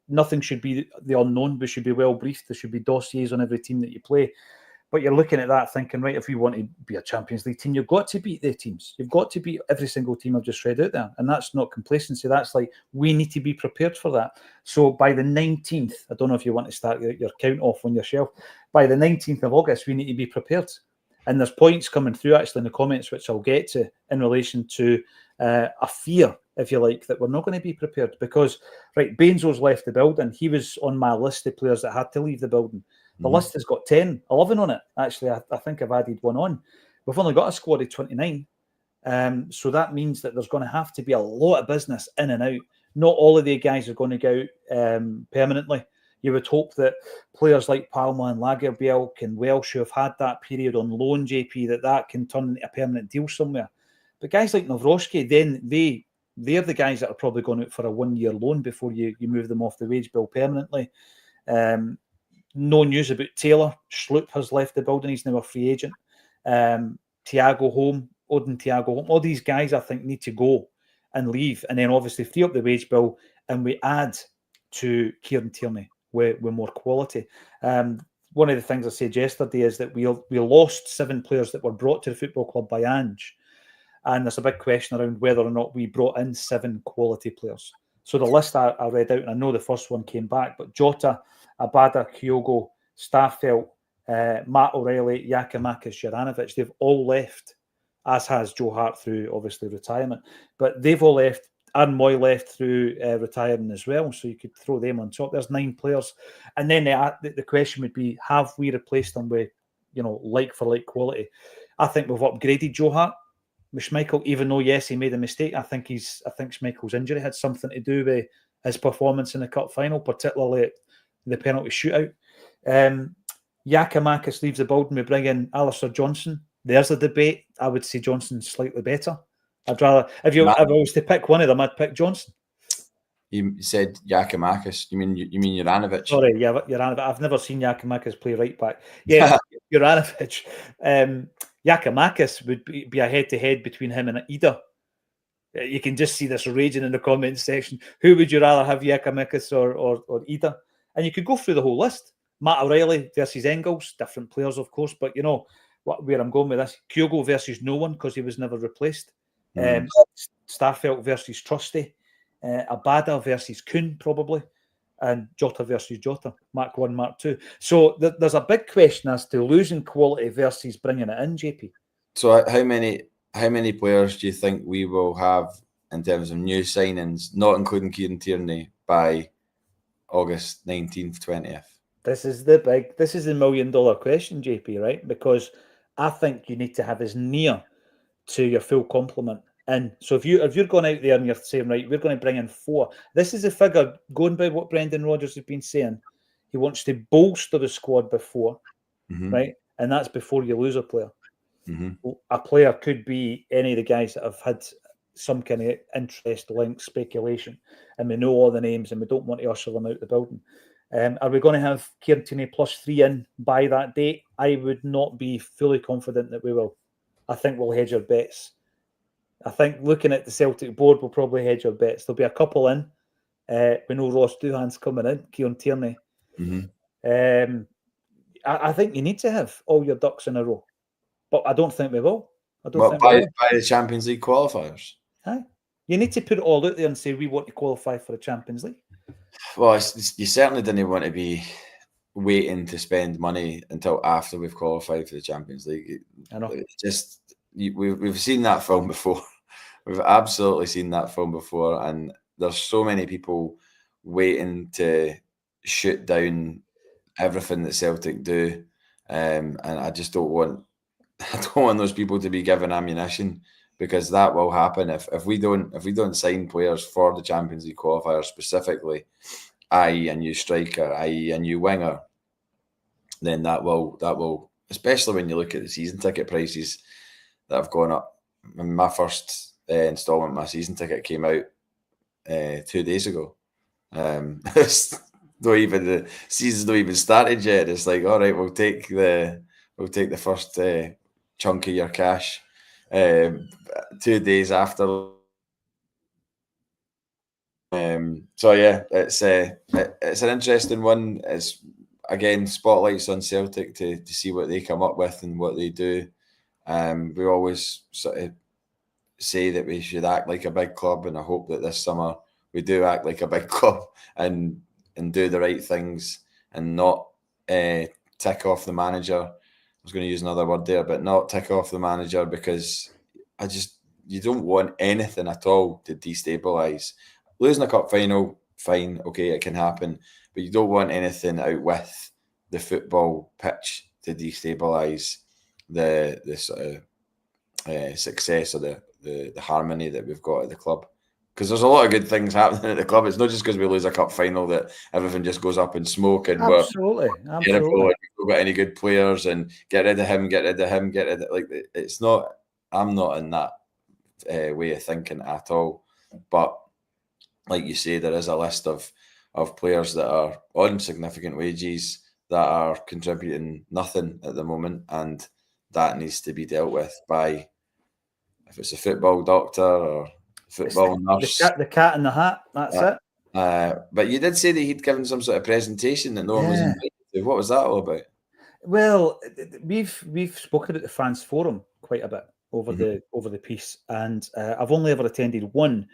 nothing should be the unknown. We should be well briefed. There should be dossiers on every team that you play. But you're looking at that thinking, right, if we want to be a Champions League team, you've got to beat their teams. You've got to beat every single team I've just read out there. And that's not complacency. That's like, we need to be prepared for that. So by the 19th, I don't know if you want to start your count off on your shelf. By the 19th of August, we need to be prepared. And there's points coming through actually in the comments, which I'll get to, in relation to a fear, if you like, that we're not going to be prepared. Because, right, Benzo's left the building. He was on my list of players that had to leave the building. The list has got 11 on it. Actually, I think I've added one on. We've only got a squad of 29. So that means that there's going to have to be a lot of business in and out. Not all of the guys are going to go out permanently. You would hope that players like Palma and Lagerbielke and Welsh, who have had that period on loan, JP, that can turn into a permanent deal somewhere. But guys like Nawrocki, then they they're the guys that are probably going out for a 1-year loan before you move them off the wage bill permanently. No news about Taylor. Sloop has left the building. He's now a free agent. Thiago Home, Odin Thiago Home. All these guys, I think, need to go and leave. And then obviously free up the wage bill and we add to Kieran Tierney with more quality. One of the things I said yesterday is that we lost 7 players that were brought to the football club by Ange. And there's a big question around whether or not we brought in 7 quality players. So the list I read out, and I know the first one came back, but Jota, Abada, Kyogo, Starfelt, Matt O'Reilly, Yakimakis, Juranovic, they've all left, as has Joe Hart through, obviously, retirement. But they've all left. Aaron Moy left through retiring as well, so you could throw them on top. There's 9 players. And then the question would be, have we replaced them with, like-for-like quality? I think we've upgraded Joe Hart with Schmeichel, even though, yes, he made a mistake. I think Schmeichel's injury had something to do with his performance in the cup final, particularly the penalty shootout. Yakimakis leaves the building. We bring in Alistair Johnson. There's a debate. I would say Johnson's slightly better. I'd rather, if I was to pick one of them, I'd pick Johnson. You said Yakimakis. You mean Juranovic? Sorry, yeah, Juranovic. I've never seen Yakimakis play right back. Yeah, Juranovic. Yakimakis would be a head-to-head between him and Ida. You can just see this raging in the comments section. Who would you rather have, Yakimakis or Ida? And you could go through the whole list. Matt O'Reilly versus Engels, different players, of course, but where I'm going with this. Kyogo versus no one because he was never replaced. Starfelt versus Trusty. Abada versus Kuhn, probably. And Jota versus Jota. Mark 1, Mark 2. So there's a big question as to losing quality versus bringing it in, JP. So how many players do you think we will have in terms of new signings, not including Kieran Tierney, by August 19th, 20th? This is the $1 million question, JP, right? Because I think you need to have as near to your full complement. And so if you're going out there and you're saying, right, we're going to bring in 4. This is a figure, going by what Brendan Rodgers has been saying, he wants to bolster the squad before, right? And that's before you lose a player. A player could be any of the guys that have had some kind of interest, link, speculation, and we know all the names and we don't want to usher them out the building. Are we going to have Kieran Tierney +3 in by that date? I would not be fully confident that we will. I think we'll hedge our bets. I think looking at the Celtic board, we'll probably hedge our bets. There'll be a couple in. We know Ross Doohan's coming in, Kieran Tierney. I think you need to have all your ducks in a row. But I don't think we will. By the Champions League qualifiers? Aye. You need to put it all out there and say, we want to qualify for the Champions League. Well, you certainly didn't want to be waiting to spend money until after we've qualified for the Champions League. I know. We've seen that film before. We've absolutely seen that film before, and there's so many people waiting to shoot down everything that Celtic do, and I just don't want those people to be given ammunition, because that will happen if we don't sign players for the Champions League qualifiers specifically, i.e. a new striker, i.e. a new winger, then that will, especially when you look at the season ticket prices that have gone up. I mean, my first instalment, my season ticket came out 2 days ago. The season's not even started yet. It's like, all right, we'll take the first chunk of your cash 2 days after. So yeah, it's an interesting one. It's again spotlights on Celtic to see what they come up with and what they do. We always sort of say that we should act like a big club, and I hope that this summer we do act like a big club and do the right things and not tick off the manager. I was going to use another word there, but not tick off the manager, because you don't want anything at all to destabilise. Losing a cup final, fine, okay, it can happen, but you don't want anything out with the football pitch to destabilise the sort of success or the harmony that we've got at the club. Because there's a lot of good things happening at the club. It's not just because we lose a cup final that everything just goes up in smoke and absolutely. We've got any good players and get rid of him. Like, it's not. I'm not in that way of thinking at all. But like you say, there is a list of players that are on significant wages that are contributing nothing at the moment, and that needs to be dealt with by, if it's a football doctor or football nurse. The cat in the hat, that's it. But you did say that he'd given some sort of presentation that no one was invited to. What was that all about? Well, we've spoken at the fans forum quite a bit over the piece, and I've only ever attended one,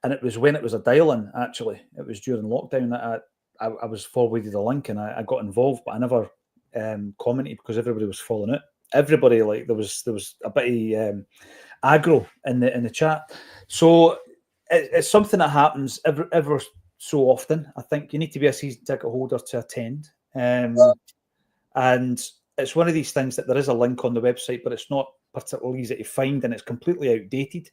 and it was when it was a dial-in. Actually, it was during lockdown that I was forwarded a link and I got involved, but I never commented because everybody was falling out. Everybody, like, there was a bit of aggro in the chat. So it's something that happens ever so often. I think you need to be a season ticket holder to attend. And it's one of these things that there is a link on the website, but it's not particularly easy to find, and it's completely outdated.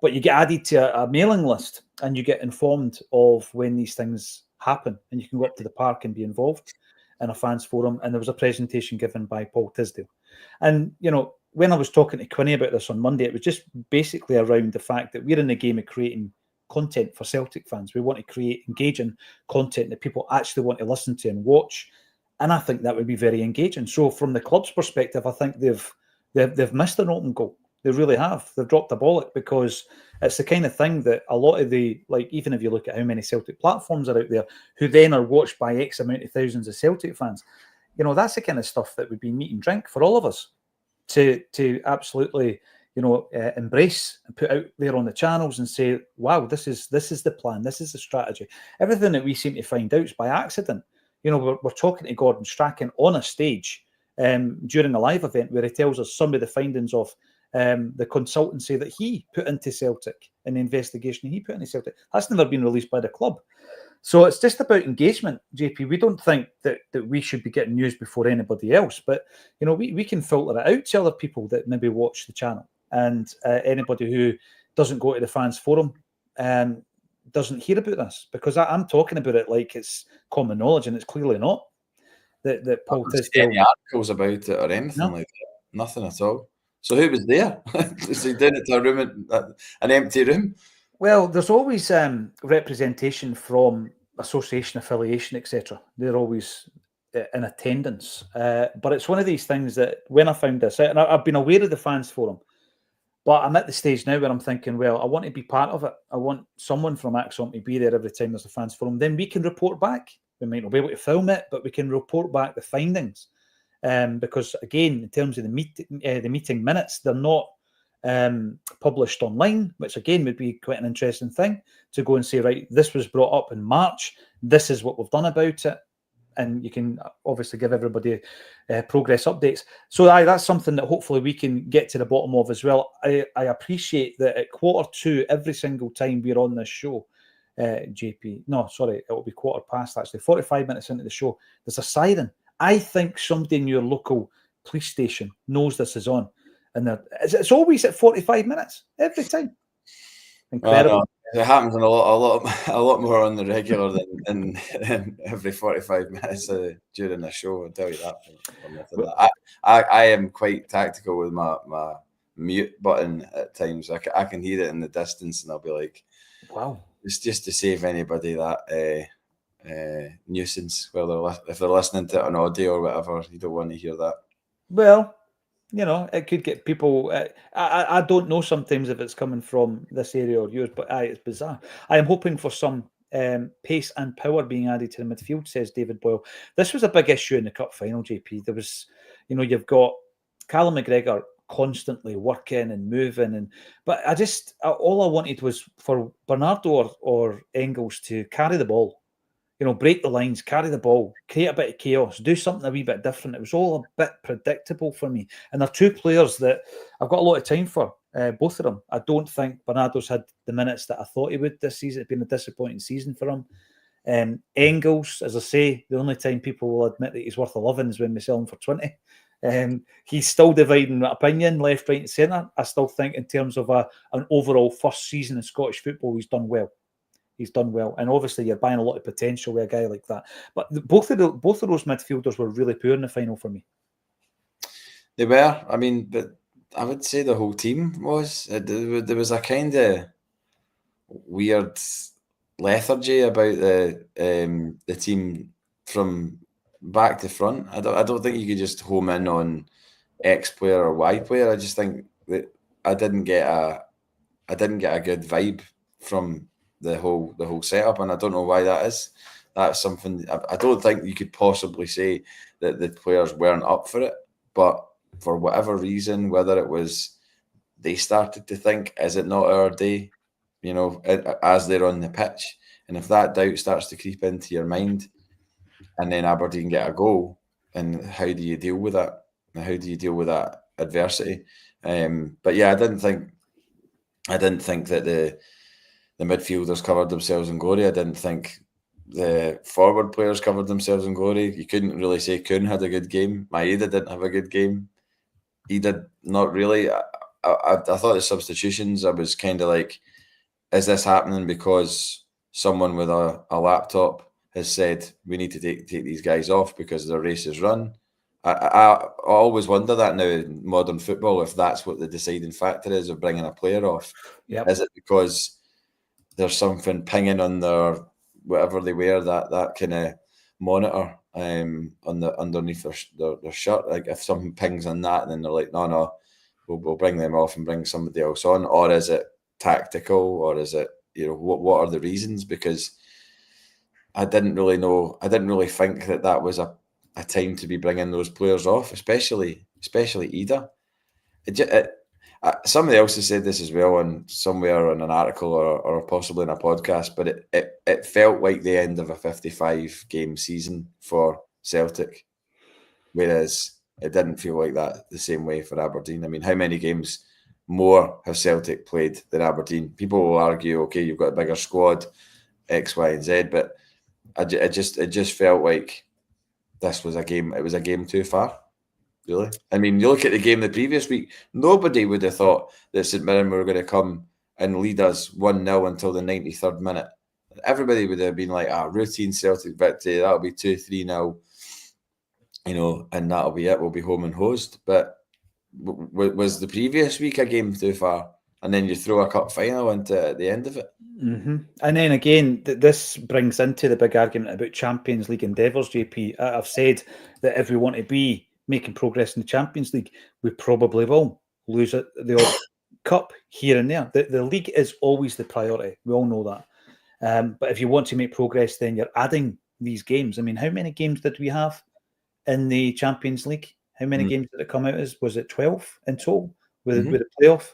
But you get added to a mailing list, and you get informed of when these things happen, and you can go up to the park and be involved in a fans forum. And there was a presentation given by Paul Tisdale. And, you know, when I was talking to Quinny about this on Monday, it was just basically around the fact that we're in the game of creating content for Celtic fans. We want to create engaging content that people actually want to listen to and watch. And I think that would be very engaging. So from the club's perspective, I think they've missed an open goal. They really have. They've dropped the bollock, because it's the kind of thing that a lot of even if you look at how many Celtic platforms are out there, who then are watched by X amount of thousands of Celtic fans, you know, that's the kind of stuff that would be meat and drink for all of us to absolutely, you know, embrace and put out there on the channels and say, wow, this is the plan, this is the strategy. Everything that we seem to find out is by accident. You know, we're talking to Gordon Strachan on a stage during a live event where he tells us some of the findings of the consultancy that he put into Celtic and the investigation he put into Celtic. That's never been released by the club. So it's just about engagement, JP. We don't think that we should be getting news before anybody else, but, you know, we can filter it out to other people that maybe watch the channel, and anybody who doesn't go to the fans forum doesn't hear about this, because I'm talking about it like it's common knowledge, and it's clearly not. That Paul Tisdale, any articles about it or anything like that? Nothing at all. So who was there? Is he doing it to a room, an empty room? Well, there's always representation from association, affiliation, etc. They're always in attendance. But it's one of these things that when I found this out, and I've been aware of the fans forum, but I'm at the stage now where I'm thinking, well, I want to be part of it. I want someone from Acsom to be there every time there's a fans forum. Then we can report back. We might not be able to film it, but we can report back the findings. Because, again, in terms of the meeting minutes, they're not published online, which, again, would be quite an interesting thing to go and say, right, this was brought up in March. This is what we've done about it. And you can obviously give everybody progress updates. So that's something that hopefully we can get to the bottom of as well. I appreciate that at 1:45 every single time we're on this show, JP. No, sorry, it will be 1:15 actually. 45 minutes into the show, there's a siren. I think somebody in your local police station knows this is on, and it's always at 45 minutes every time. Incredible. It happens a lot more on the regular than every 45 minutes during a show. I'll tell you that. I am quite tactical with my mute button at times. I can hear it in the distance, and I'll be like, "Wow!" It's just to save anybody that nuisance. If they're listening to it on audio or whatever, you don't want to hear that. Well, you know, it could get people. I don't know sometimes if it's coming from this area or yours, but it's bizarre. I am hoping for some pace and power being added to the midfield, says David Boyle. This was a big issue in the cup final, JP. There was, you know, you've got Callum McGregor constantly working and moving, but all I wanted was for Bernardo or Engels to carry the ball. You know, break the lines, carry the ball, create a bit of chaos, do something a wee bit different. It was all a bit predictable for me. And they're two players that I've got a lot of time for, both of them. I don't think Bernardo's had the minutes that I thought he would this season. It's been a disappointing season for him. Engels, as I say, the only time people will admit that he's worth 11 is when we sell him for 20. He's still dividing opinion, left, right and centre. I still think in terms of an overall first season in Scottish football, he's done well. He's done well, and obviously you're buying a lot of potential with a guy like that. But both of those midfielders were really poor in the final for me. They were. I mean, but I would say the whole team was. There was a kind of weird lethargy about the team from back to front. I don't think you could just home in on X player or Y player. I just think that I didn't get a good vibe from the whole setup, and I don't know why that is. That's something I don't think you could possibly say that the players weren't up for it, but for whatever reason, whether it was they started to think, is it not our day, as they're on the pitch, and if that doubt starts to creep into your mind, and then Aberdeen get a goal, and how do you deal with that? How do you deal with that adversity? But yeah, I didn't think that the midfielders covered themselves in glory. I didn't think the forward players covered themselves in glory. You couldn't really say Kuhn had a good game. Maeda didn't have a good game. He did not really. I thought the substitutions, I was kind of like, is this happening because someone with a laptop has said we need to take these guys off because their race is run? I always wonder that now in modern football, if that's what the deciding factor is of bringing a player off. Yep. Is it because there's something pinging on their whatever they wear, that kind of monitor on the underneath their shirt? Like if something pings on that, then they're like, no, we'll bring them off and bring somebody else on. Or is it tactical, or is it, what are the reasons? Because I didn't really know. I didn't really think that was a time to be bringing those players off, especially Ida. Somebody else has said this as well, on somewhere in an article or possibly in a podcast, but it felt like the end of a 55-game season for Celtic, whereas it didn't feel like that the same way for Aberdeen. I mean, how many games more have Celtic played than Aberdeen? People will argue, okay, you've got a bigger squad, X, Y, and Z, but it just felt like this was a game. It was a game too far, really. I mean, you look at the game the previous week, nobody would have thought that St Mirren were going to come and lead us 1-0 until the 93rd minute. Everybody would have been like, routine Celtic victory, that'll be 2-3-0, and that'll be it. We'll be home and hosed. But was the previous week a game too far? And then you throw a cup final into the end of it. Mm-hmm. And then again, this brings into the big argument about Champions League endeavours, JP. I've said that if we want to be making progress in the Champions League, we probably will lose the odd cup here and there. The league is always the priority. We all know that. But if you want to make progress, then you're adding these games. I mean, how many games did we have in the Champions League? How many games did it come out as? Was it 12 in total with the playoff?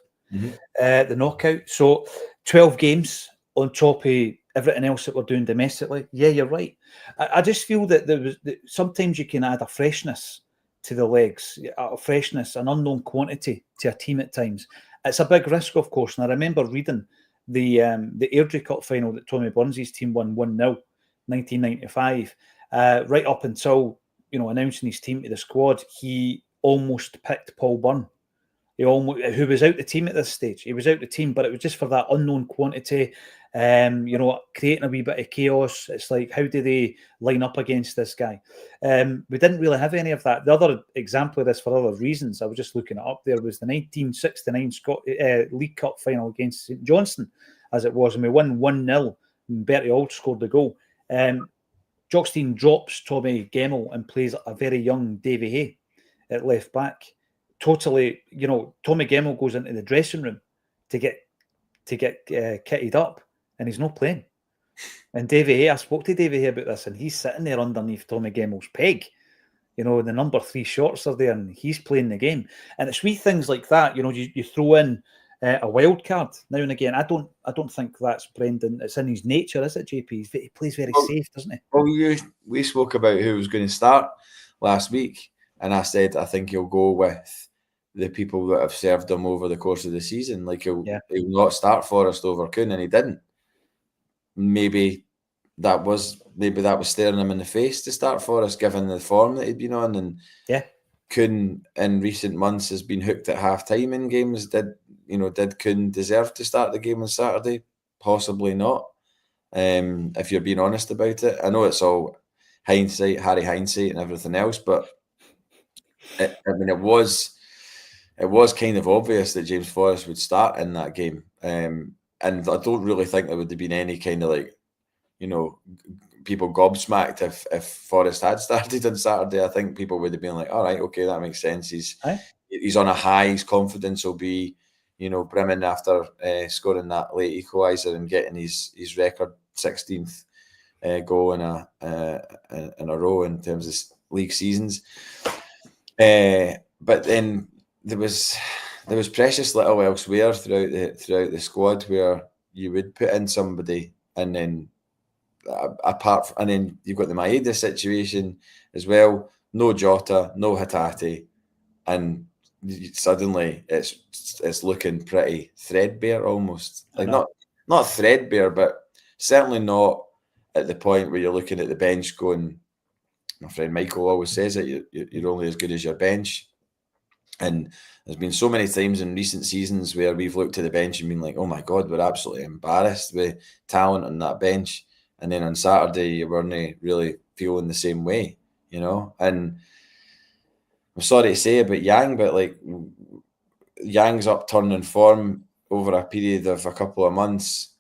The knockout. So 12 games on top of everything else that we're doing domestically. Yeah, you're right. I just feel that sometimes you can add a freshness to the legs, a freshness, an unknown quantity to a team at times. It's a big risk, of course. And I remember reading the Airdrie Cup final that Tommy Burns' team won 1-0, 1995. Right up until announcing his team to the squad, he almost picked Paul Byrne. Who was out the team at this stage. He was out the team, but it was just for that unknown quantity, creating a wee bit of chaos. It's like, how do they line up against this guy? We didn't really have any of that. The other example of this, for other reasons, I was just looking it up there, was the 1969 League Cup final against St Johnstone, as it was, and we won 1-0, and Bertie Auld scored the goal. Jockstein drops Tommy Gemmell and plays a very young Davy Hay at left back. Totally, Tommy Gemmell goes into the dressing room to get kitted up, and he's not playing. And Davy Hay, I spoke to Davy Hay about this, and he's sitting there underneath Tommy Gemmell's peg. The number 3 shorts are there, and he's playing the game. And it's wee things like that. You throw in a wild card now and again. I don't think that's Brendan. It's in his nature, is it, JP? He plays very safe, doesn't he? Well, we spoke about who was going to start last week, and I said I think he'll go with the people that have served him over the course of the season. Like he'll not start Forrest over Kuhn, and he didn't. Maybe that was staring him in the face to start Forrest, given the form that he'd been on. And Kuhn in recent months has been hooked at half time in games. Did Kuhn deserve to start the game on Saturday? Possibly not. If you're being honest about it, I know it's all hindsight, Harry hindsight, and everything else, but it was kind of obvious that James Forrest would start in that game. and I don't really think there would have been any kind of like, people gobsmacked if Forrest had started on Saturday. I think people would have been like, all right, okay, that makes sense. He's on a high. His confidence will be, brimming after scoring that late equaliser and getting his record 16th goal in a row in terms of league seasons. But then there was precious little elsewhere throughout the squad where you would put in somebody, and then and then you've got the Maeda situation as well. No Jota, no Hatate, and suddenly it's looking pretty threadbare almost. Like not threadbare, but certainly not at the point where you're looking at the bench going, my friend Michael always says it, you're only as good as your bench. And there's been so many times in recent seasons where we've looked at the bench and been like, oh my God, we're absolutely embarrassed with talent on that bench. And then on Saturday, you weren't really feeling the same way, And I'm sorry to say about Yang, but like Yang's upturn in form over a period of a couple of months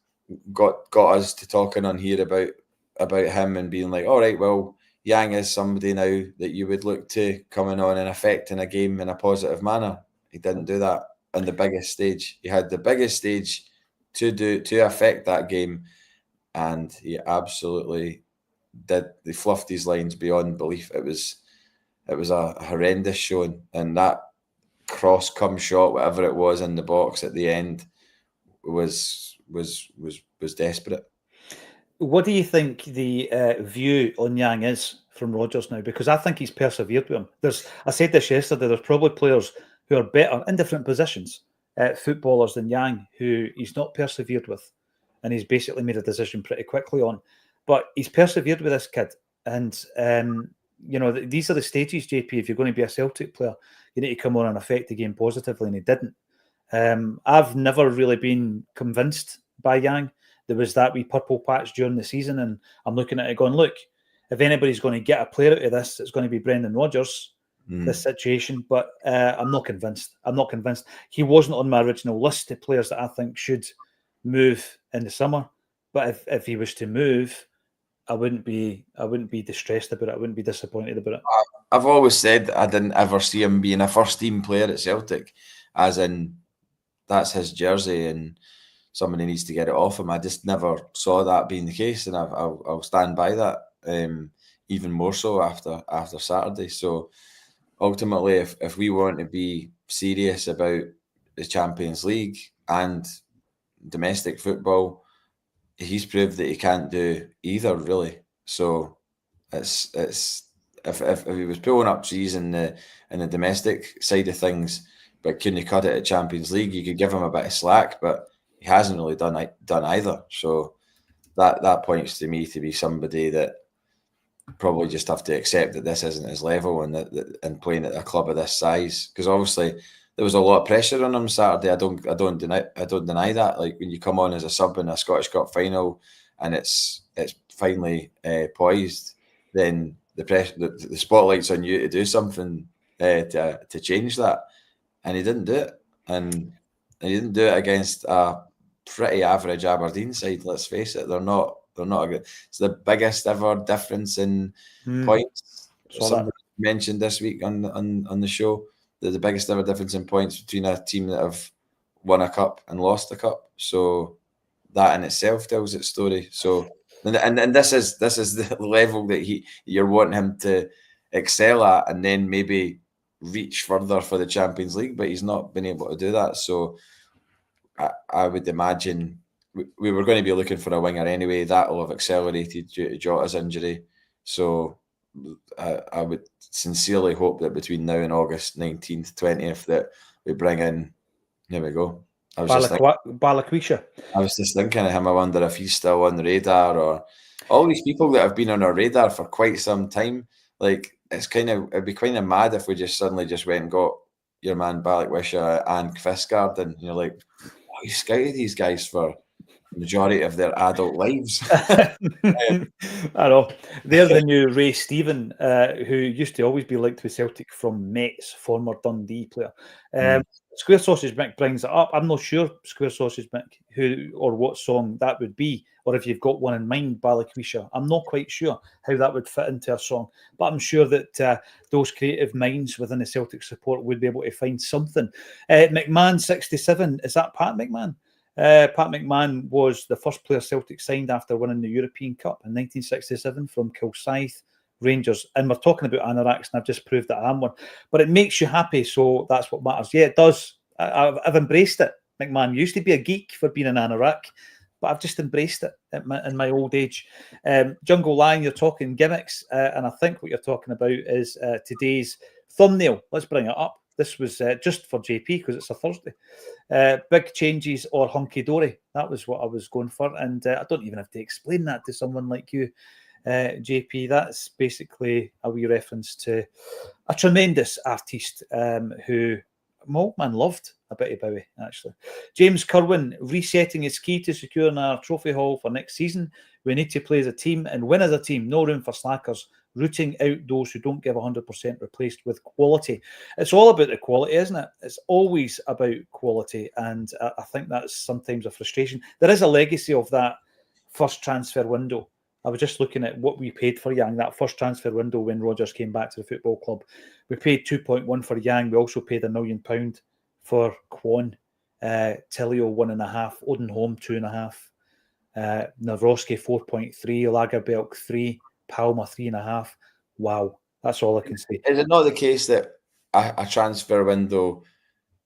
got us to talking on here about him and being like, all right, well, Yang is somebody now that you would look to coming on and affecting a game in a positive manner. He didn't do that on the biggest stage. He had the biggest stage to affect that game, and he absolutely did. They fluffed his lines beyond belief. It was a horrendous showing, and that cross come shot, whatever it was in the box at the end, was desperate. What do you think the view on Yang is from Rodgers now? Because I think he's persevered with him. I said this yesterday, there's probably players who are better in different positions, footballers than Yang, who he's not persevered with. And he's basically made a decision pretty quickly on. But he's persevered with this kid. And, these are the stages, JP. If you're going to be a Celtic player, you need to come on and affect the game positively, and he didn't. I've never really been convinced by Yang. There was that wee purple patch during the season, and I'm looking at it going, look, if anybody's going to get a player out of this, it's going to be Brendan Rodgers, this situation. But I'm not convinced. He wasn't on my original list of players that I think should move in the summer. But if he was to move, I wouldn't be distressed about it. I wouldn't be disappointed about it. I've always said I didn't ever see him being a first team player at Celtic, as in that's his jersey and somebody needs to get it off him. I just never saw that being the case, and I'll stand by that. Even more so after Saturday. So ultimately, if we want to be serious about the Champions League and domestic football, he's proved that he can't do either, really. So it's if he was pulling up trees in the domestic side of things, but couldn't cut it at Champions League, you could give him a bit of slack, but he hasn't really done either. So that points to me to be somebody that probably just have to accept that this isn't his level, and playing at a club of this size, because obviously there was a lot of pressure on him Saturday. I don't deny that. Like when you come on as a sub in a Scottish Cup final and it's finally poised, then the spotlight's on you to do something to change that, and he didn't do it, and he didn't do it against a pretty average Aberdeen side. Let's face it, they're not a good. It's the biggest ever difference in points. Somebody mentioned this week on the show that the biggest ever difference in points between a team that have won a cup and lost a cup. So that in itself tells its story. So and this is the level that you're wanting him to excel at, and then maybe reach further for the Champions League, but he's not been able to do that. So I would imagine we were going to be looking for a winger anyway. That will have accelerated due to Jota's injury. So I would sincerely hope that between now and August 19th, 20th, that we bring in, here we go. Balakwisha. I was just thinking of him. I wonder if he's still on the radar, or all these people that have been on our radar for quite some time. Like, it'd be kind of mad if we just suddenly just went and got your man Balakwisha and Kvistgaard, and you're like, oh, you scouted these guys for majority of their adult lives. I know. They're the new Ray Stephen, who used to always be linked with Celtic from Metz, former Dundee player. Square Sausage Mick brings it up. I'm not sure, Square Sausage Mick, who or what song that would be, or if you've got one in mind, Ballyquisha. I'm not quite sure how that would fit into a song, but I'm sure that those creative minds within the Celtic support would be able to find something. McMahon 67, is that Pat McMahon? Pat McMahon was the first player Celtic signed after winning the European Cup in 1967 from Kilsyth Rangers. And we're talking about anoraks, and I've just proved that I am one. But it makes you happy, so that's what matters. Yeah, it does. I've embraced it. McMahon used to be a geek for being an anorak, but I've just embraced it in my old age. Jungle Lion, you're talking gimmicks, and I think what you're talking about is today's thumbnail. Let's bring it up. This was just for JP because it's a Thursday. Big changes or hunky-dory. That was what I was going for. And I don't even have to explain that to someone like you, JP. That's basically a wee reference to a tremendous artiste who my old man loved a bit of Bowie, actually. James Kerwin, resetting is key to securing our trophy haul for next season. We need to play as a team and win as a team. No room for slackers. Rooting out those who don't give 100%, replaced with quality. It's all about the quality, isn't it? It's always about quality, and I think that's sometimes a frustration. There is a legacy of that first transfer window. I was just looking at what we paid for Yang, that first transfer window when Rodgers came back to the football club. We paid 2.1 for Yang. We also paid £1 million for Kwon, Tilio 1.5, Odin Holm 2.5, Nawrocki 4.3, Lagerbielke 3, Palma 3.5. Wow, that's all I can say. Is it not the case that a transfer window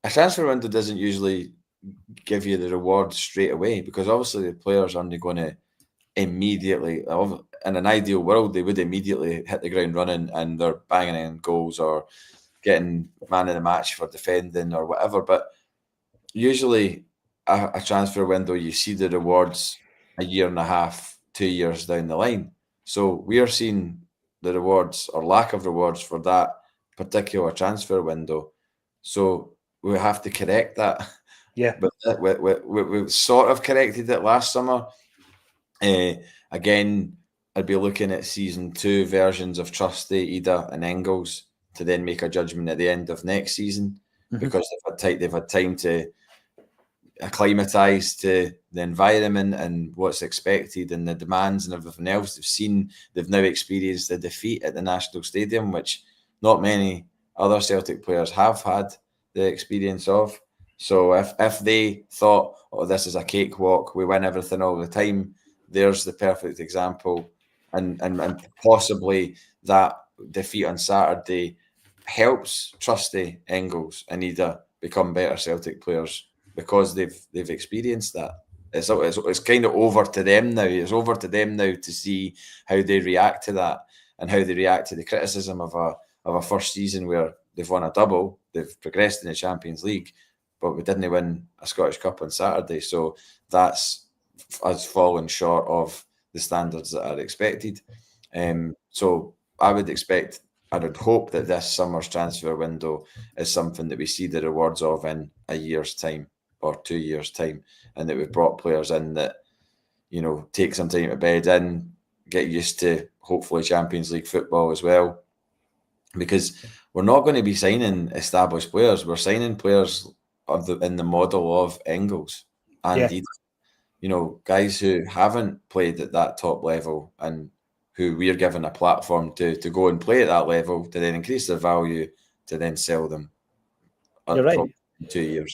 doesn't usually give you the reward straight away? Because obviously the players aren't going to immediately, in an ideal world, they would immediately hit the ground running and they're banging in goals or getting man of the match for defending or whatever. But usually a transfer window, you see the rewards a year and a half, 2 years down the line. So we are seeing the rewards or lack of rewards for that particular transfer window. So we have to correct that. Yeah. But we sort of corrected it last summer. Again, I'd be looking at season 2 versions of Trusty, Ida and Engels to then make a judgment at the end of next season, because they've had time to acclimatise to the environment and what's expected and the demands and everything else. They've now experienced a defeat at the National Stadium, which not many other Celtic players have had the experience of. So if they thought, oh, this is a cakewalk, we win everything all the time, there's the perfect example. And possibly that defeat on Saturday helps Trusty, Engels and Ida become better Celtic players, because they've experienced that. It's kind of over to them now. It's over to them now to see how they react to that and how they react to the criticism of a first season where they've won a double, they've progressed in the Champions League, but we didn't win a Scottish Cup on Saturday. So that's has fallen short of the standards that are expected. So I would hope that this summer's transfer window is something that we see the rewards of in a year's time or 2 years' time, and that we've brought players in that, take some time to bed in, get used to hopefully Champions League football as well. Because we're not going to be signing established players. We're signing players in the model of Engels and Ida. Guys who haven't played at that top level and who we're given a platform to go and play at that level, to then increase their value, to then sell them. You're right. In 2 years.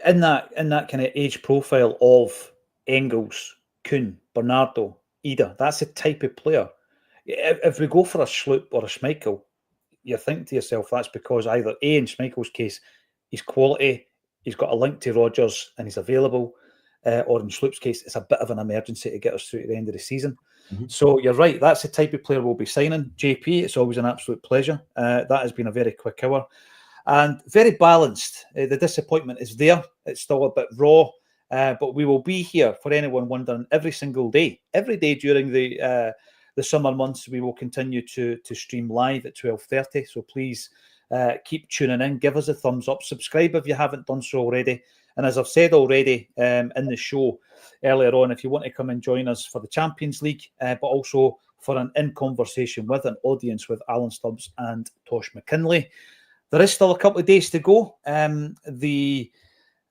In that kind of age profile of Engels, Kuhn, Bernardo, Ida, that's the type of player. If we go for a Schlupp or a Schmeichel, you think to yourself that's because either A, in Schmeichel's case, he's quality, he's got a link to Rodgers and he's available, or in Schlupp's case, it's a bit of an emergency to get us through to the end of the season. So you're right, that's the type of player we'll be signing. JP, it's always an absolute pleasure. That has been a very quick hour and very balanced. The disappointment is there. It's still a bit raw, but we will be here for anyone wondering every single day. Every day during the summer months, we will continue to stream live at 12:30. So please keep tuning in. Give us a thumbs up. Subscribe if you haven't done so already. And as I've said already in the show earlier on, if you want to come and join us for the Champions League, but also for an in conversation with an audience with Alan Stubbs and Tosh McKinley. There is still a couple of days to go. The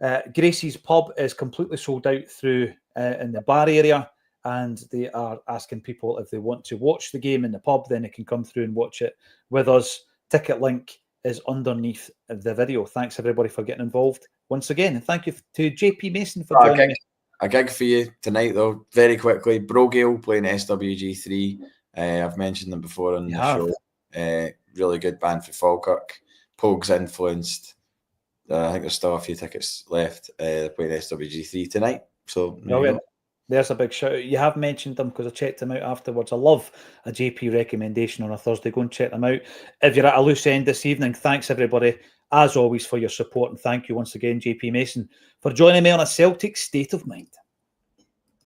Gracie's pub is completely sold out through in the bar area, and they are asking people if they want to watch the game in the pub, then they can come through and watch it with us. Ticket link is underneath the video. Thanks everybody for getting involved once again, and thank you to JP Mason for joining me. A gig for you tonight, though, very quickly. Brogale playing SWG3. I've mentioned them before on the show. Really good band for Falkirk. Pogues influenced. I think there's still a few tickets left. They're playing SWG3 tonight. So there's a big shout out. You have mentioned them because I checked them out afterwards. I love a JP recommendation on a Thursday. Go and check them out. If you're at a loose end this evening, thanks everybody, as always, for your support. And thank you once again, JP Mason, for joining me on A Celtic State of Mind.